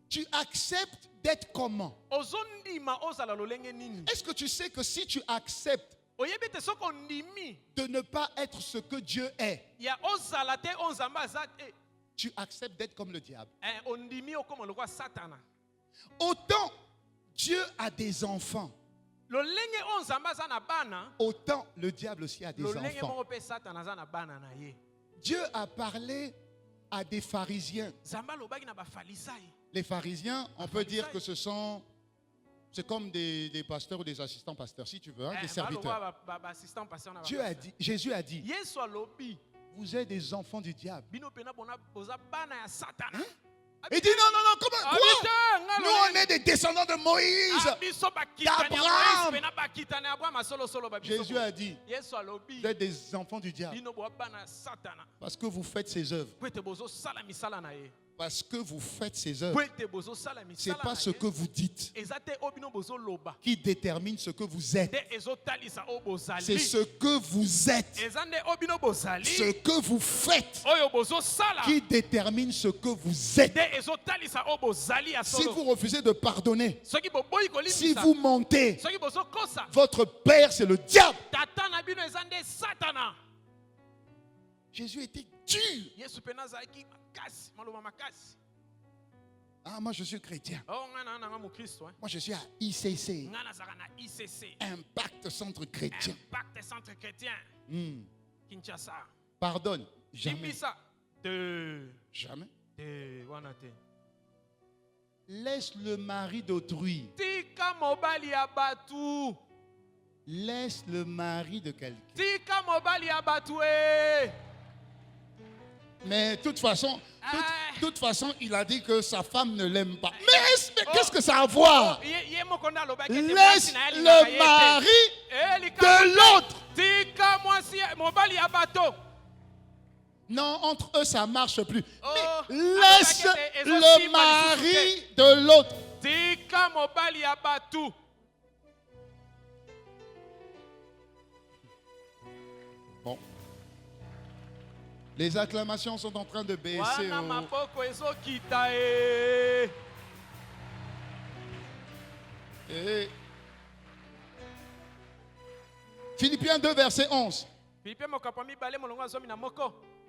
Tu acceptes d'être comment? Est-ce que tu sais que si tu acceptes de ne pas être ce que Dieu est, tu acceptes d'être comme le diable? Autant Dieu a des enfants, autant le diable aussi a des enfants. Dieu a parlé à des pharisiens. Les pharisiens, on peut dire que c'est comme des pasteurs ou des assistants pasteurs, si tu veux, des serviteurs. Jésus a dit, vous êtes des enfants du diable. Hein? Il dit non, comment? Quoi? Nous, on est des descendants de Moïse, d'Abraham. Jésus a dit, vous êtes des enfants du diable parce que vous faites ses œuvres. Parce que vous faites ces œuvres. Ce n'est pas ce que vous dites qui détermine ce que vous êtes. C'est ce que vous êtes. Ce que vous faites qui détermine ce que vous êtes. Si vous refusez de pardonner, si vous mentez, votre père c'est le diable. Jésus était dur. Ah, moi je suis chrétien. Moi je suis à ICC. Impact Centre Chrétien. Pardonne. Jamais. Jamais. Laisse le mari d'autrui. Laisse le mari de quelqu'un. Mais de toute façon, il a dit que sa femme ne l'aime pas. Mais qu'est-ce que ça a à voir? Laisse le mari de l'autre. Non, entre eux, ça ne marche plus. Mais laisse le mari de l'autre. Bon. Les acclamations sont en train de baisser. Philippiens 2, verset 11.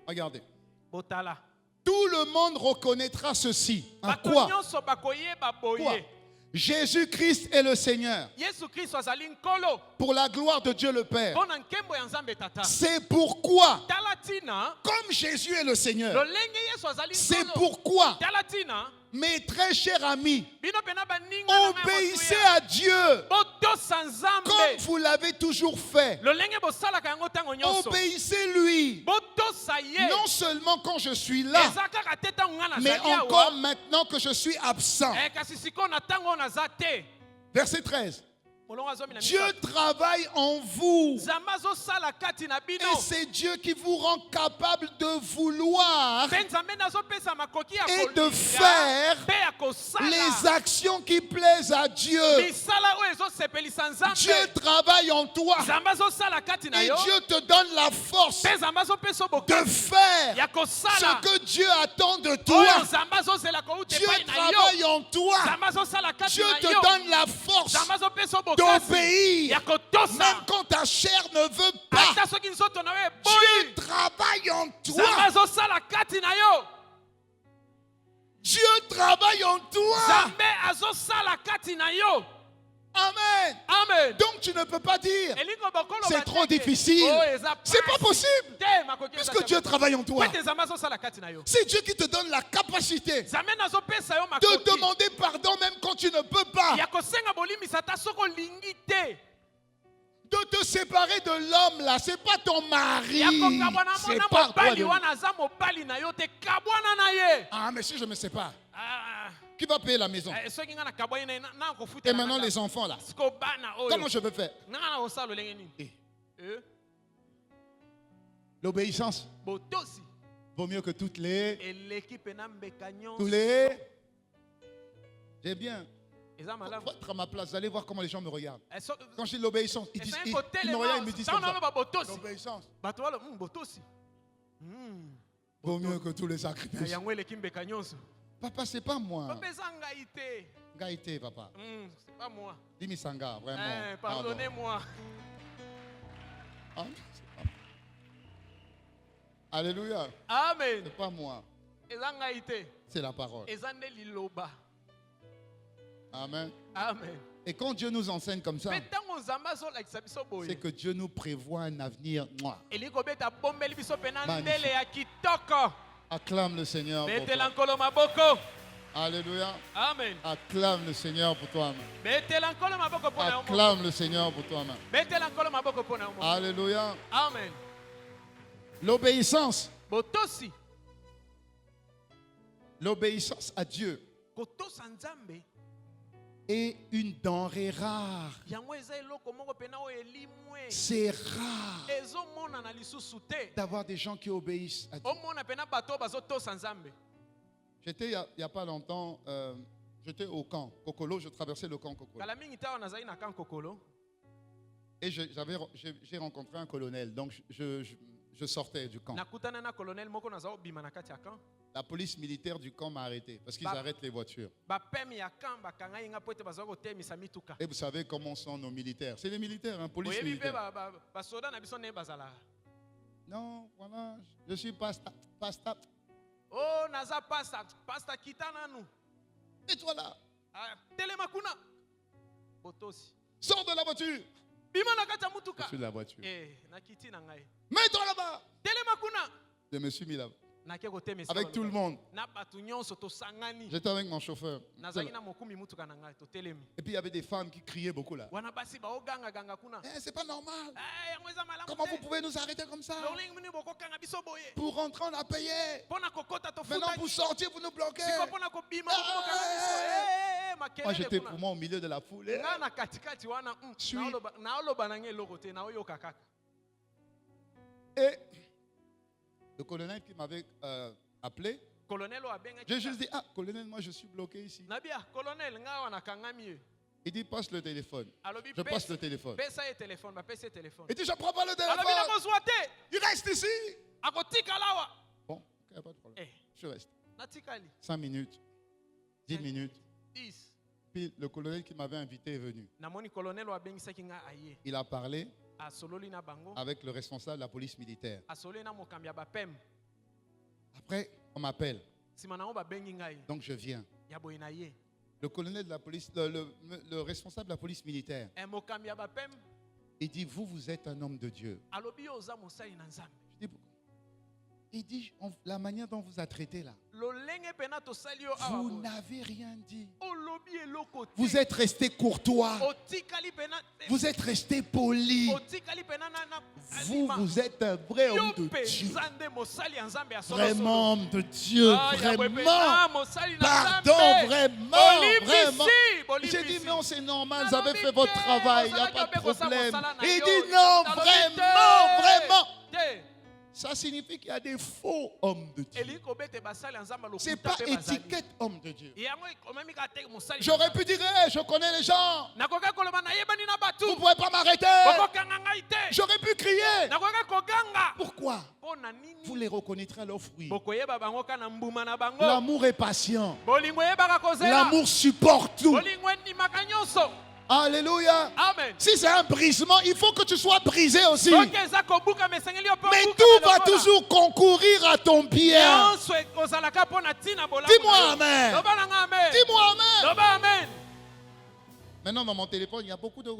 Regardez. Tout le monde reconnaîtra ceci. À quoi? Jésus-Christ est le Seigneur. Pour la gloire de Dieu le Père. C'est pourquoi, comme Jésus est le Seigneur, c'est pourquoi, mes très chers amis, obéissez à Dieu comme vous l'avez toujours fait. Obéissez-lui. Non seulement quand je suis là, mais encore maintenant que je suis absent. Verset 13. Dieu travaille en vous. Et c'est Dieu qui vous rend capable de vouloir et de faire les actions qui plaisent à Dieu. Dieu travaille en toi. Et Dieu te donne la force de faire ce que Dieu attend de toi. Dieu travaille en toi. Dieu te donne la force d'obéir, même quand ta chair ne veut pas. Dieu travaille en toi. Dieu travaille en toi. Amen. Amen. Donc tu ne peux pas dire c'est trop difficile. C'est pas possible. Puisque Dieu travaille en toi. C'est Dieu qui te donne la capacité de demander pardon même quand tu ne peux pas. De te séparer de l'homme là, c'est pas ton mari. C'est pas toi. Ah, mais si je me sépare, qui va payer la maison? Et maintenant les enfants là, comment je veux faire? L'obéissance vaut mieux que toutes les. Eh bien, faut être à ma place, vous allez voir comment les gens me regardent. Quand je dis l'obéissance, ils me regardent, ils me disent comme ça. L'obéissance. Vaut mieux que tous les sacrifices. Papa, c'est pas moi. Gaïté, papa. C'est pas moi. Dis-moi Sanga, vraiment. Pardonnez-moi. Alléluia. Amen. C'est pas moi. C'est la parole. Amen. Amen. Et quand Dieu nous enseigne comme ça, c'est que Dieu nous prévoit un avenir. Acclame le Seigneur pour toi. Alléluia. Amen. Acclame le Seigneur pour toi. Acclame le Seigneur pour toi. Alléluia. Amen. L'obéissance. L'obéissance à Dieu est une denrée rare. C'est rare d'avoir des gens qui obéissent à Dieu. J'étais il n'y a pas longtemps, j'étais au camp Kokolo, je traversais le camp Kokolo. Et j'ai rencontré un colonel, donc je sortais du camp. La police militaire du camp m'a arrêté parce qu'ils arrêtent les voitures. Et vous savez comment sont nos militaires. C'est les militaires, hein, police militaire. Non, voilà, je suis pasta. Oh, naza pasta kitana nous. Et toi là. Telemakuna. Botosi. Sors de la voiture. Je suis de la voiture. Mets-toi là-bas. Telemakuna. Je me suis mis là. Avec tout le monde. J'étais avec mon chauffeur. Et puis il y avait des femmes qui criaient beaucoup là. C'est pas normal. Comment vous pouvez nous arrêter comme ça? Pour rentrer, on a payé. Maintenant, pour sortir, vous nous bloquez. Moi, j'étais pour moi au milieu de la foule. Et le colonel qui m'avait appelé, j'ai juste dit, colonel, moi je suis bloqué ici. Il dit, passe le téléphone. Je passe le téléphone. Il dit, je ne prends pas le téléphone. Il reste ici. Bon, il n'y a pas de problème. Je reste. 5 minutes, 10 minutes. Puis le colonel qui m'avait invité est venu. Il a parlé avec le responsable de la police militaire. Après, on m'appelle. Donc je viens. Le colonel de la police, le responsable de la police militaire, il dit, vous êtes un homme de Dieu. Je dis, pourquoi? Il dit, la manière dont vous a traité là, vous n'avez rien dit. Vous êtes resté courtois. Vous êtes resté poli. Vous êtes un vrai homme de Dieu. Vraiment homme de Dieu. Vraiment. Pardon, vraiment. J'ai dit non, c'est normal. Vous avez fait votre travail. Il n'y a pas de problème. Il dit non, vraiment. Ça signifie qu'il y a des faux hommes de Dieu. Ce n'est pas étiquette homme de Dieu. J'aurais pu dire, je connais les gens. Vous ne pouvez pas m'arrêter. J'aurais pu crier. Pourquoi? Vous les reconnaîtrez à leurs fruits. L'amour est patient. L'amour supporte tout. Alléluia. Amen. Si c'est un brisement, il faut que tu sois brisé aussi. Mais tout va toujours concourir à ton bien. Dis-moi amen. Dis-moi amen. Maintenant, dans mon téléphone, il y a beaucoup de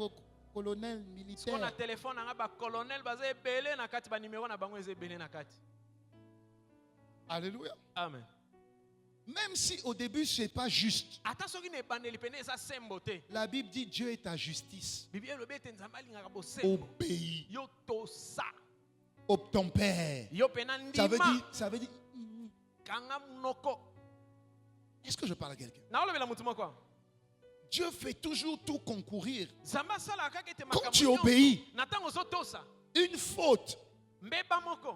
colonels militaires. Alléluia. Amen. Même si au début ce n'est pas juste. La Bible dit Dieu est ta justice. Obéis. Ton père. Ça veut dire. Est-ce que je parle à quelqu'un? Dieu fait toujours tout concourir. Quand tu obéis, une faute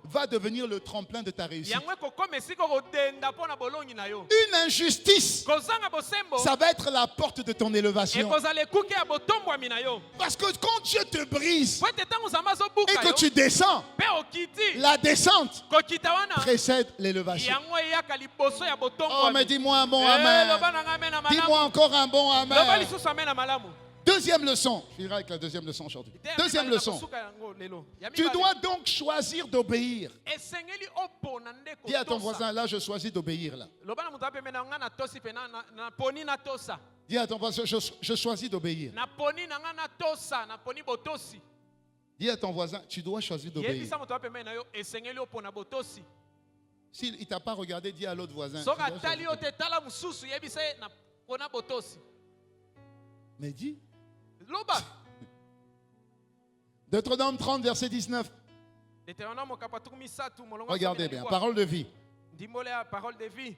va devenir le tremplin de ta réussite. yango ekokoma esika kodenda mpo na bolongi na yo. Une injustice, kozanga bosembo ça va être la porte de ton élévation. ekozala ekuke ya botombwami na yo. Parce que quand Dieu te brise po ete ntango nzambe et azobuka que yo tu descends, mpe okiti la descente kokita wana précède l'élévation. yango eyaka liboso ya Oh, mais botombwami. dis-moi un bon amen. loba na ngai amen na Dis-moi malamu. encore un bon loba amen. lisusu amen na malamu. Deuxième leçon. Je finirai avec la deuxième leçon aujourd'hui. Deuxième leçon. Tu dois donc choisir d'obéir. esengeli opona nde Dis à ton kotosa. voisin, là, je choisis d'obéir. Là. loba na moto apembe na nga na tosi mpe na poni na tosa. Dis à ton voisin, je choisis d'obéir. na poni na nga na tosa na poni botosi. Dis à ton voisin, tu dois choisir d'obéir. yebisa moto apembe na yo esengeli opona botosi. S'il ne t'a pas regardé, dis à l'autre voisin. tu soki dois choisir atali yo d'obéir. te tala mosusu yebisa ye na pona botosi. Mais dis. loba Deutéronome 30, verset 19. Deutéronome kapatuku misatu molongo Regardez bien, parole de vie. ndimbole ya parole de vie.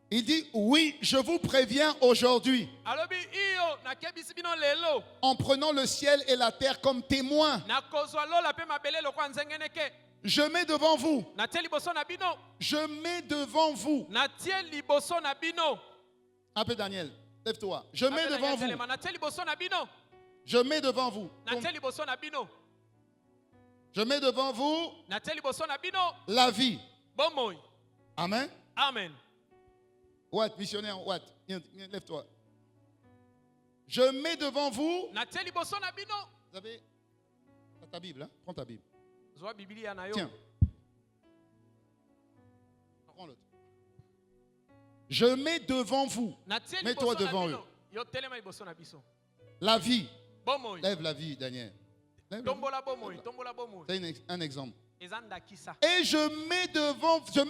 Il dit, oui, je vous préviens aujourd'hui, alobi iyo nakebisi bino lelo en prenant le ciel et la terre comme témoins, nakozwa lola mpe mabele lokwa nzengeneke je mets devant vous, natie liboso na bino je mets devant vous. natie liboso na bino. Un peu Daniel, lève-toi. Je mets devant vous, natie liboso na bino je mets devant vous, natie liboso na bino je mets devant vous natie liboso na bino la vie. bomoi. Amen. Amen. What, missionnaire, what? Lève-toi. Je mets devant vous. natie liboso na bino. Vous avez ta Bible, hein? Prends ta Bible. zwa biblia na yo. Tiens. Prends l'autre. Je mets devant vous. natie Mets-toi liboso na devant bino. eux. yo telema liboso na biso La vie. bomoi. Lève la vie, Daniel. Lève la vie. tombola bomoi tombola bomoi. C'est un exemple. eza ndakisa. Et je mets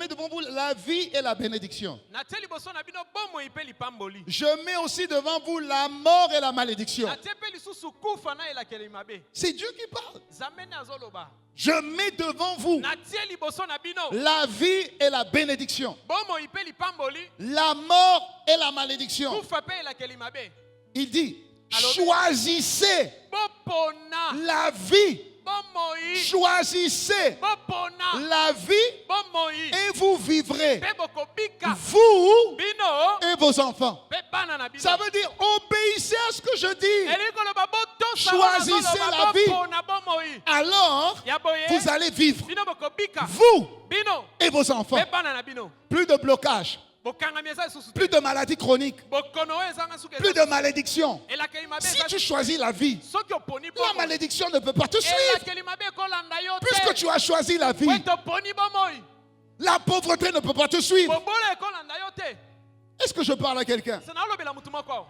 devant vous la vie et la bénédiction. natie liboso na bino bomoi mpe lipamboli. Je mets aussi devant vous la mort et la malédiction. natie mpe lisusu kufa na elakeli mabe. C'est Dieu qui parle. nzambe nde azoloba. Je mets devant vous natie liboso na bino la vie et la bénédiction. bomoi mpe lipamboli. La mort et la malédiction. kufa mpe elakeli mabe. Il dit, Alors, choisissez bopona la vie. bomoi. Choisissez bopona la vie bomoi et vous vivrez. mpe bokobika Vous bino et vos enfants. mpe bana na bino. Ça veut dire, obéissez à ce que je dis. elingi koloba botosa Choisissez la vie. bopona bomoi. Alors, ya boye vous allez vivre. bino bokobika Vous bino et vos enfants. mpe bana na bino. Plus de blocage. bokangami eza lisusu te. Plus de maladies chroniques. bokono oyo ezanga suki Plus de malédiction. elakeli mabe Si eza tu choisis la vie, soki oponi la bomoi malédiction ne peut pas te suivre. elakeli mabe ekolanda yo Puisque te. tu as choisi la vie, po toponi bomoi la pauvreté ne peut pas te suivre. bobola ekolanda yo te. Est-ce que je parle à quelqu'un? se naolobela motu moko.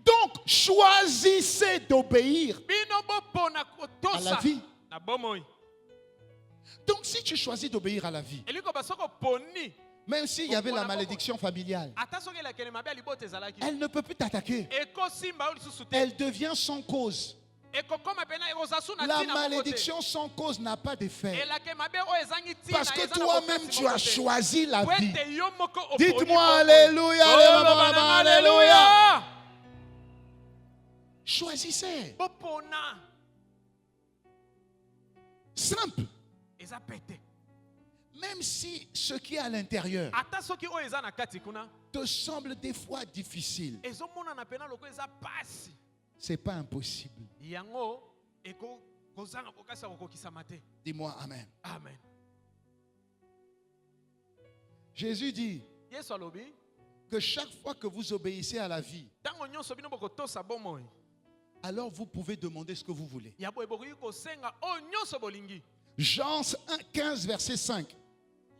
Donc, choisissez d'obéir bino bopona à kotosa la vie. na bomoi. Donc, si tu choisis d'obéir à la vie, elingi koba soki oponi même s'il y avait la malédiction familiale, ata soki elakeli mabe ya libota ezalaki elle ne peut plus t'attaquer. ekosimba yo lisusu te. Elle devient sans cause. ekokoma pena ekozala su na La ntina moko te. malédiction sans cause n'a pas d'effet. elakeli mabe oyo ezangi ntina Parce que eza na toi-même, bokasi tu moko as te. choisi la Po vie. ete yo moko oponi Dites-moi bomoi. Alléluia, Oloba Alléluia, nanga Alléluia. Alléluia. Choisissez. bopona Simple. eza pete. Même si ce qui est à l'intérieur ata soki oyo eza na kati kuna te semble des fois difficile, ezomonana pena loko eza pasi c'est pas impossible. yango kozanga bokasi ya kokokisama te. Dis-moi Amen. Amen. Jésus dit yesu alobi que chaque fois que vous obéissez à la vie, ntango nyonso bino bokotosa bomoi alors vous pouvez demander ce que vous voulez. ya boye bokoki kosenga oyo nyonso bolingi. Jean 15, verset 5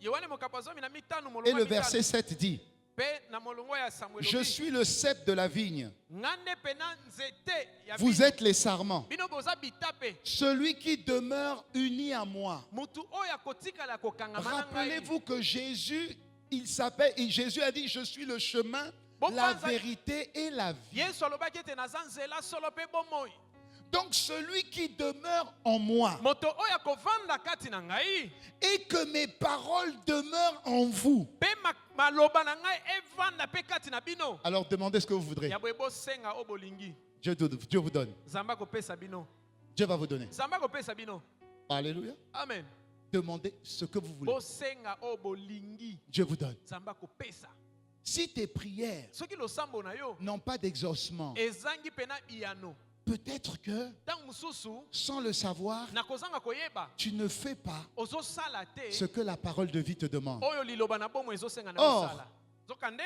yohane mokapo zomi na mitano et molongo le ya verset mitano. 7 dit, Pe na molongo ya Samuel je obi, suis le cep de la vigne, ngande pena nzete ya vous bino. êtes les sarments. Bino boza bitape. Celui qui demeure uni à moi. Mutu oyo akotikala kokangama na ngai. Rappelez-vous que Jésus, Jésus a dit, je suis le chemin, Bon, la panza- vérité et la vie. Yesu alobaki ete naza nzela solo pe bomoi. Donc celui qui demeure en moi Moto oyo akovanda kati na ngai et que mes paroles demeurent en vous, pe maloba na ngai evanda pe kati na bino. alors demandez ce que vous voudrez. Ya boye bosenga o bolingi. Dieu vous donne. Zamba kopesa bino. Dieu va vous donner. Zamba kopesa bino. Alléluia. Amen. Demandez ce que vous voulez. Dieu vous donne. Si tes prières n'ont pas d'exaucement, peut-être que, sans le savoir, tu ne fais pas ce que la parole de vie te demande. Or,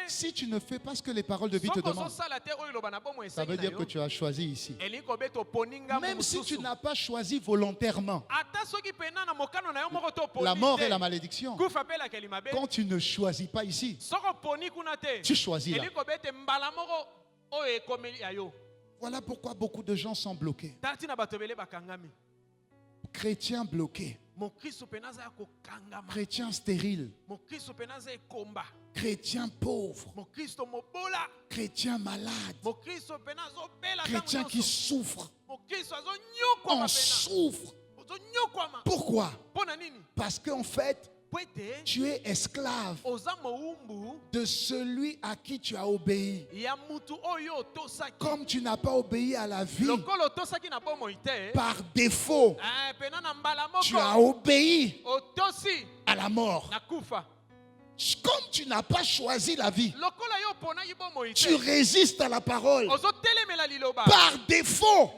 si tu ne fais pas ce que les paroles de vie te demandent, ça veut dire que tu as choisi ici. Même si tu n'as pas choisi volontairement, la mort et la malédiction, quand tu ne choisis pas ici, tu choisis là. Voilà pourquoi beaucoup de gens sont bloqués. Chrétiens bloqués. Chrétiens stériles. Chrétiens pauvres. Chrétiens malades. Chrétiens qui souffrent. On souffre. Pourquoi? Parce qu'en fait, tu es esclave de celui à qui tu as obéi. Comme tu n'as pas obéi à la vie, par défaut, tu as obéi à la mort. Comme tu n'as pas choisi la vie, tu résistes à la parole. Par défaut,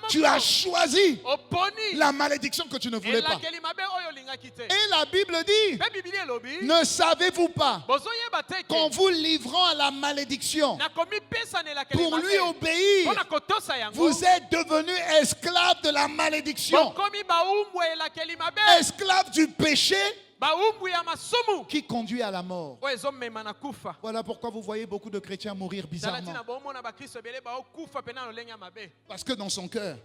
tu as choisi la malédiction que tu ne voulais pas. Et la Bible dit, ne savez-vous pas qu'en vous livrant à la malédiction, pour lui obéir, vous êtes devenu esclave de la malédiction, esclave du péché qui conduit à la mort. Voilà pourquoi vous voyez beaucoup de chrétiens mourir bizarrement. Parce que dans son cœur,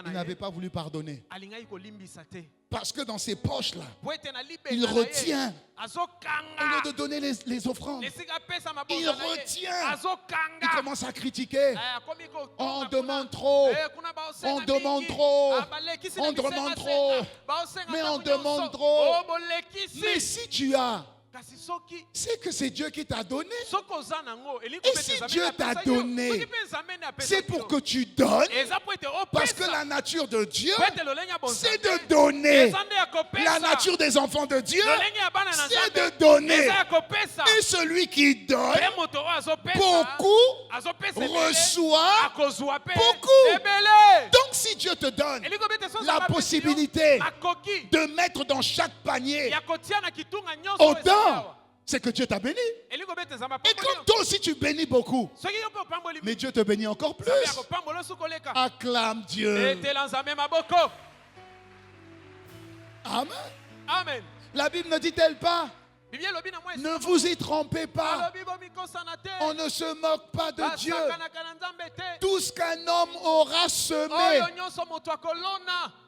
il n'avait pas voulu pardonner. Parce que dans ses poches-là, il retient. Au lieu de donner les offrandes, il retient. Il commence à critiquer. On demande trop. On demande trop. On demande trop. Mais on demande trop. Mais si tu as, c'est que c'est Dieu qui t'a donné. Et si Dieu t'a donné, c'est pour que tu donnes. Parce que la nature de Dieu, c'est de donner. La nature des enfants de Dieu, c'est de donner. Et celui qui donne beaucoup reçoit beaucoup. Donc si Dieu te donne la possibilité de mettre dans chaque panier autant, c'est que Dieu t'a béni. Et comme toi aussi tu bénis beaucoup, mais Dieu te bénit encore plus. Acclame Dieu. Amen. Amen. La Bible ne dit-elle pas? Ne vous y trompez pas. On ne se moque pas de Dieu. Tout ce qu'un homme aura semé,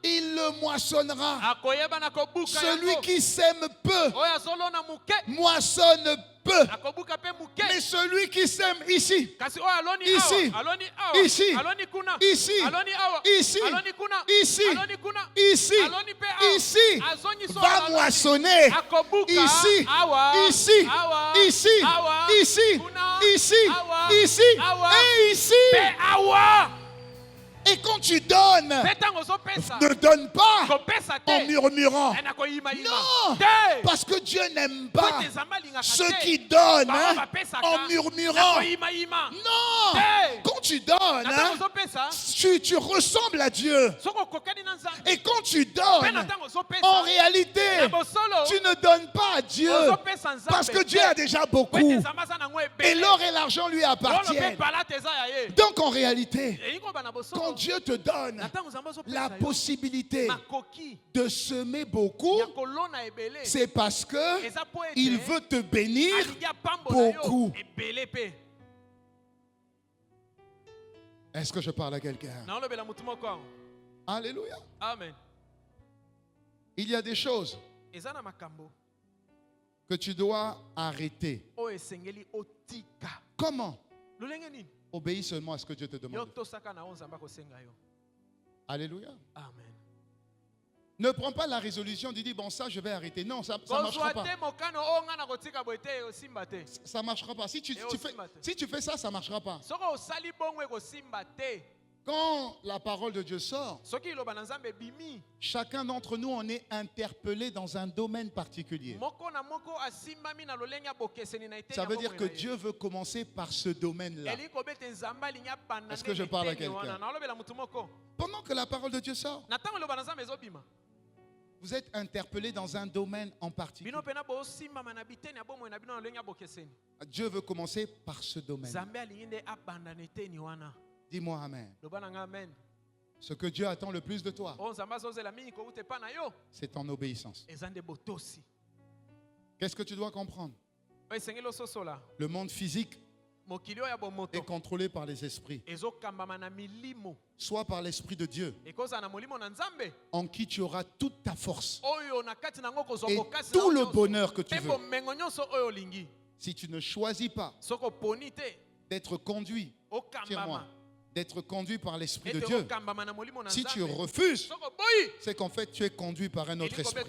il le moissonnera. Celui qui sème peu moissonne peu. Mais celui qui sème ici, ici, ici, ici, ici, ici, ici, va moissonner ici, ici, ici, ici, ici, ici et ici. Et quand tu donnes, ne donne pas en murmurant. Non, parce que Dieu n'aime pas ceux qui donnent en murmurant. Non, quand tu donnes, tu ressembles à Dieu. Et quand tu donnes, en réalité, tu ne donnes pas à Dieu parce que Dieu a déjà beaucoup. Et l'or et l'argent lui appartiennent. Donc en réalité, quand Dieu te donne la possibilité de semer beaucoup, c'est parce que il veut te bénir beaucoup. Est-ce que je parle à quelqu'un? Alléluia. Amen. Il y a des choses que tu dois arrêter. Comment? Obéis seulement à ce que Dieu te demande. Alléluia. Amen. Ne prends pas la résolution de dire bon ça je vais arrêter. Non, ça ne marchera pas. Ça ne marchera pas. Si tu fais ça, ça ne marchera pas. Quand la parole de Dieu sort, chacun d'entre nous en est interpellé dans un domaine particulier. Ça veut dire que Dieu veut commencer par ce domaine-là. Est-ce que je parle à quelqu'un? Pendant que la parole de Dieu sort, vous êtes interpellé dans un domaine en particulier. Dieu veut commencer par ce domaine. Dis-moi Amen. Ce que Dieu attend le plus de toi, c'est ton obéissance. Qu'est-ce que tu dois comprendre? Le monde physique est contrôlé par les esprits. Soit par l'Esprit de Dieu, en qui tu auras toute ta force et tout le bonheur que tu veux. Si tu ne choisis pas d'être conduit, tire-moi, d'être conduit par l'Esprit de Dieu, si tu refuses, c'est qu'en fait tu es conduit par un autre esprit.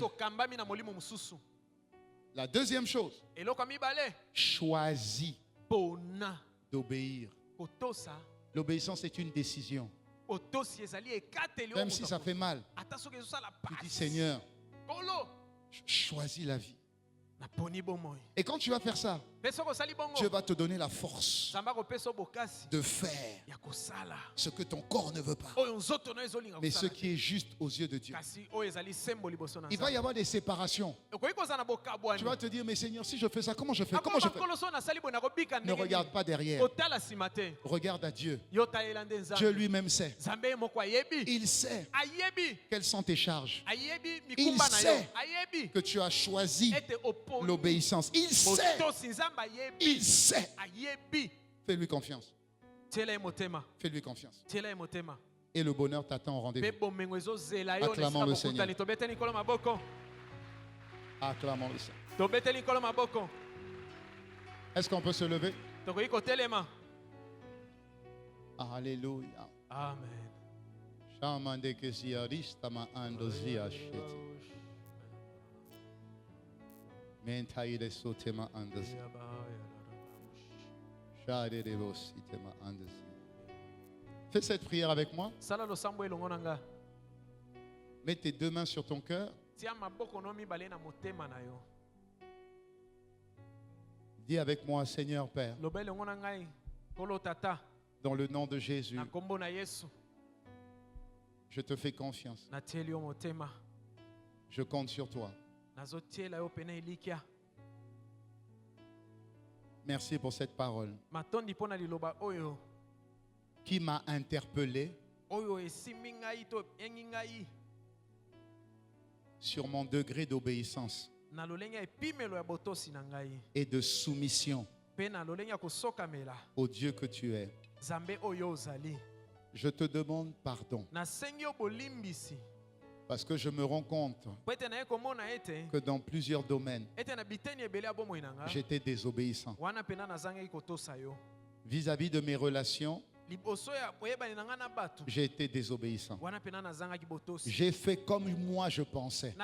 La deuxième chose, choisis d'obéir. L'obéissance est une décision. Même si ça fait mal, tu dis Seigneur, choisis la vie. Et quand tu vas faire ça, Dieu va te donner la force de faire ce que ton corps ne veut pas, mais ce qui est juste aux yeux de Dieu. Il va y avoir des séparations. Tu vas te dire, mais Seigneur, si je fais ça, comment je fais? Comment je fais? Ne regarde pas derrière. Regarde à Dieu. Dieu lui-même sait. Il sait quelles sont tes charges. Il sait que tu as choisi l'obéissance. Il sait. Il sait. Fais-lui confiance. Fais-lui confiance. Et le bonheur t'attend au rendez-vous. Acclamons le Seigneur. Acclamons le Seigneur. Est-ce qu'on peut se lever? Alléluia. Amen. Fais cette prière avec moi. Mets tes deux mains sur ton cœur. Dis avec moi, Seigneur Père, dans le nom de Jésus, je te fais confiance. Je compte sur toi. Merci pour cette parole qui m'a interpellé sur mon degré d'obéissance et de soumission au Dieu que tu es. Je te demande pardon parce que je me rends compte que dans plusieurs domaines, j'étais désobéissant. Vis-à-vis de mes relations, j'ai été désobéissant. J'ai fait comme moi je pensais.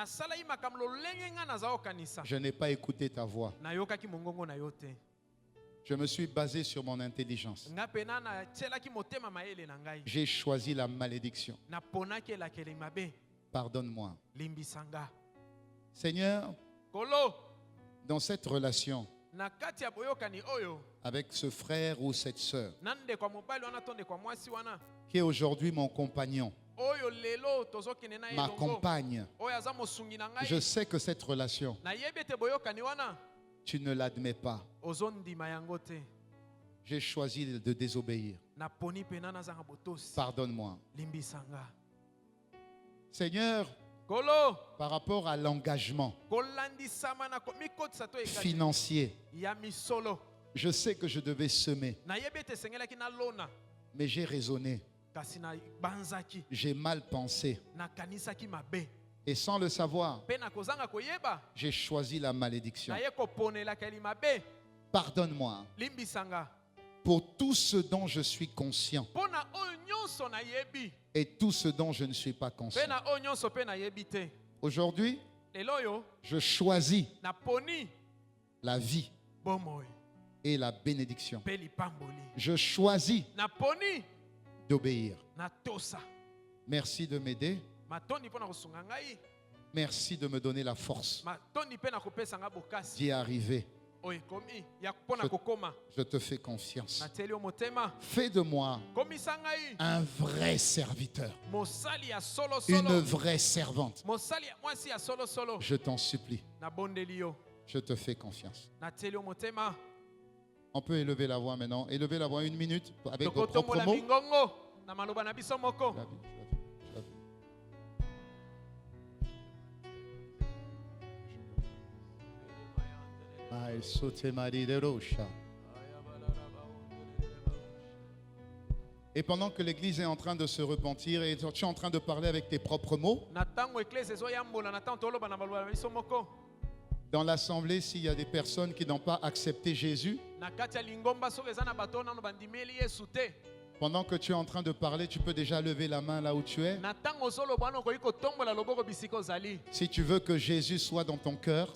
Je n'ai pas écouté ta voix. Je me suis basé sur mon intelligence. J'ai choisi la malédiction. Pardonne-moi. Seigneur, dans cette relation avec ce frère ou cette sœur qui est aujourd'hui mon compagnon, ma compagne, je sais que cette relation, tu ne l'admets pas. J'ai choisi de désobéir. Pardonne-moi. Seigneur, par rapport à l'engagement financier, je sais que je devais semer, mais j'ai raisonné, j'ai mal pensé, et sans le savoir, j'ai choisi la malédiction. Pardonne-moi pour tout ce dont je suis conscient et tout ce dont je ne suis pas conscient. Aujourd'hui, je choisis la vie et la bénédiction. Je choisis d'obéir. Merci de m'aider. Merci de me donner la force d'y arriver. Je te fais confiance. Fais de moi un vrai serviteur, une vraie servante. Je t'en supplie. Je te fais confiance. On peut élever la voix maintenant. Élever la voix 1 minute avec vos propres mots. Et pendant que l'église est en train de se repentir et tu es en train de parler avec tes propres mots, dans l'assemblée, s'il y a des personnes qui n'ont pas accepté Jésus, pendant que tu es en train de parler, tu peux déjà lever la main là où tu es. Si tu veux que Jésus soit dans ton cœur,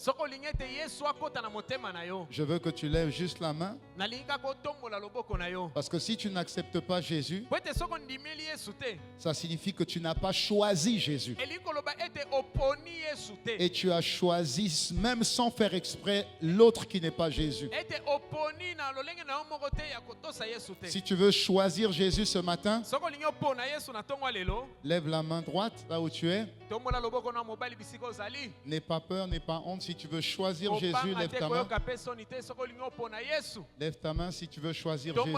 je veux que tu lèves juste la main. Parce que si tu n'acceptes pas Jésus, ça signifie que tu n'as pas choisi Jésus. Et tu as choisi, même sans faire exprès, l'autre qui n'est pas Jésus. Si tu veux choisir Jésus ce matin, lève la main droite là où tu es. N'aie pas peur, n'aie pas honte. Si tu veux choisir Jésus, lève ta main. Lève ta main si tu veux choisir Jésus.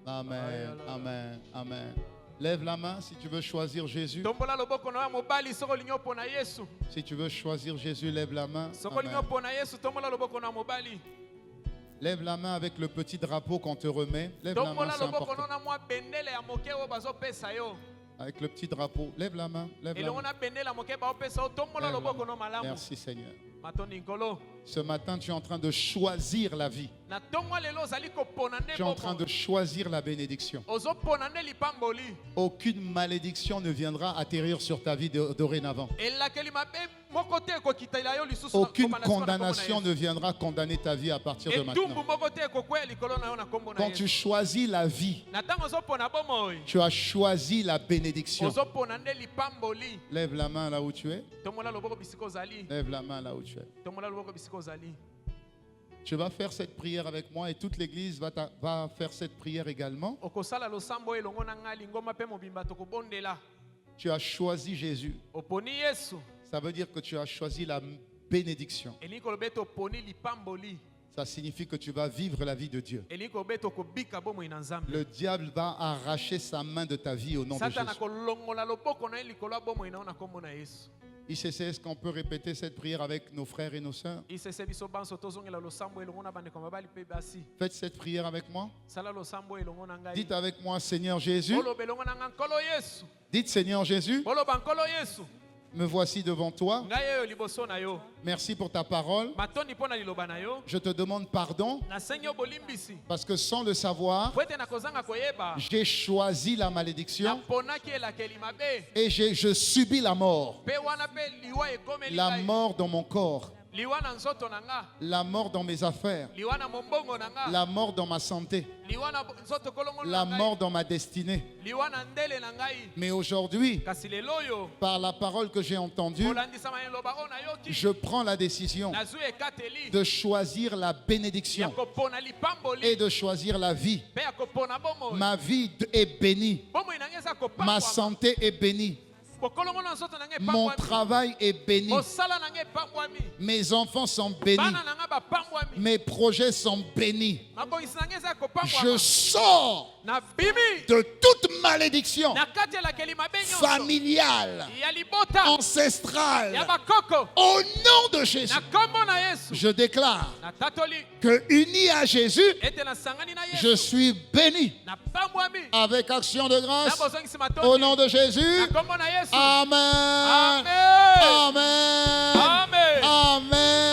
Amen, amen, amen. Lève la main si tu veux choisir Jésus. Si tu veux choisir Jésus, lève la main. Amen. Lève la main avec le petit drapeau qu'on te remet. Lève la main, c'est important. Avec le petit drapeau. Lève la main. Lève la main. Merci Seigneur. Ce matin, tu es en train de choisir la vie. Tu es en train de choisir la bénédiction. Aucune malédiction ne viendra atterrir sur ta vie dorénavant. Aucune condamnation ne viendra condamner ta vie à partir de maintenant. Quand tu choisis la vie, tu as choisi la bénédiction. Lève la main là où tu es. Lève la main là où tu es. Tu vas faire cette prière avec moi et toute l'église va faire cette prière également. Tu as choisi Jésus. Ça veut dire que tu as choisi la bénédiction. Ça signifie que tu vas vivre la vie de Dieu. Le diable va arracher sa main de ta vie au nom de Jésus. ICC, est-ce qu'on peut répéter cette prière avec nos frères et nos sœurs? Faites cette prière avec moi. Dites avec moi, Seigneur Jésus. Dites, Seigneur Jésus. Me voici devant toi. Merci pour ta parole. Je te demande pardon parce que sans le savoir, j'ai choisi la malédiction et je subis la mort. La mort dans mon corps. La mort dans mes affaires. La mort dans ma santé. La mort dans ma destinée. Mais aujourd'hui, par la parole que j'ai entendue, je prends la décision de choisir la bénédiction et de choisir la vie. Ma vie est bénie. Ma santé est bénie. Mon travail est béni. Mes enfants sont bénis. Mes projets sont bénis. Je sors de toute malédiction familiale, ancestrale. Au nom de Jésus, je déclare que uni à Jésus, je suis béni. Avec action de grâce, au nom de Jésus. Amen. Amen. Amen. Amen.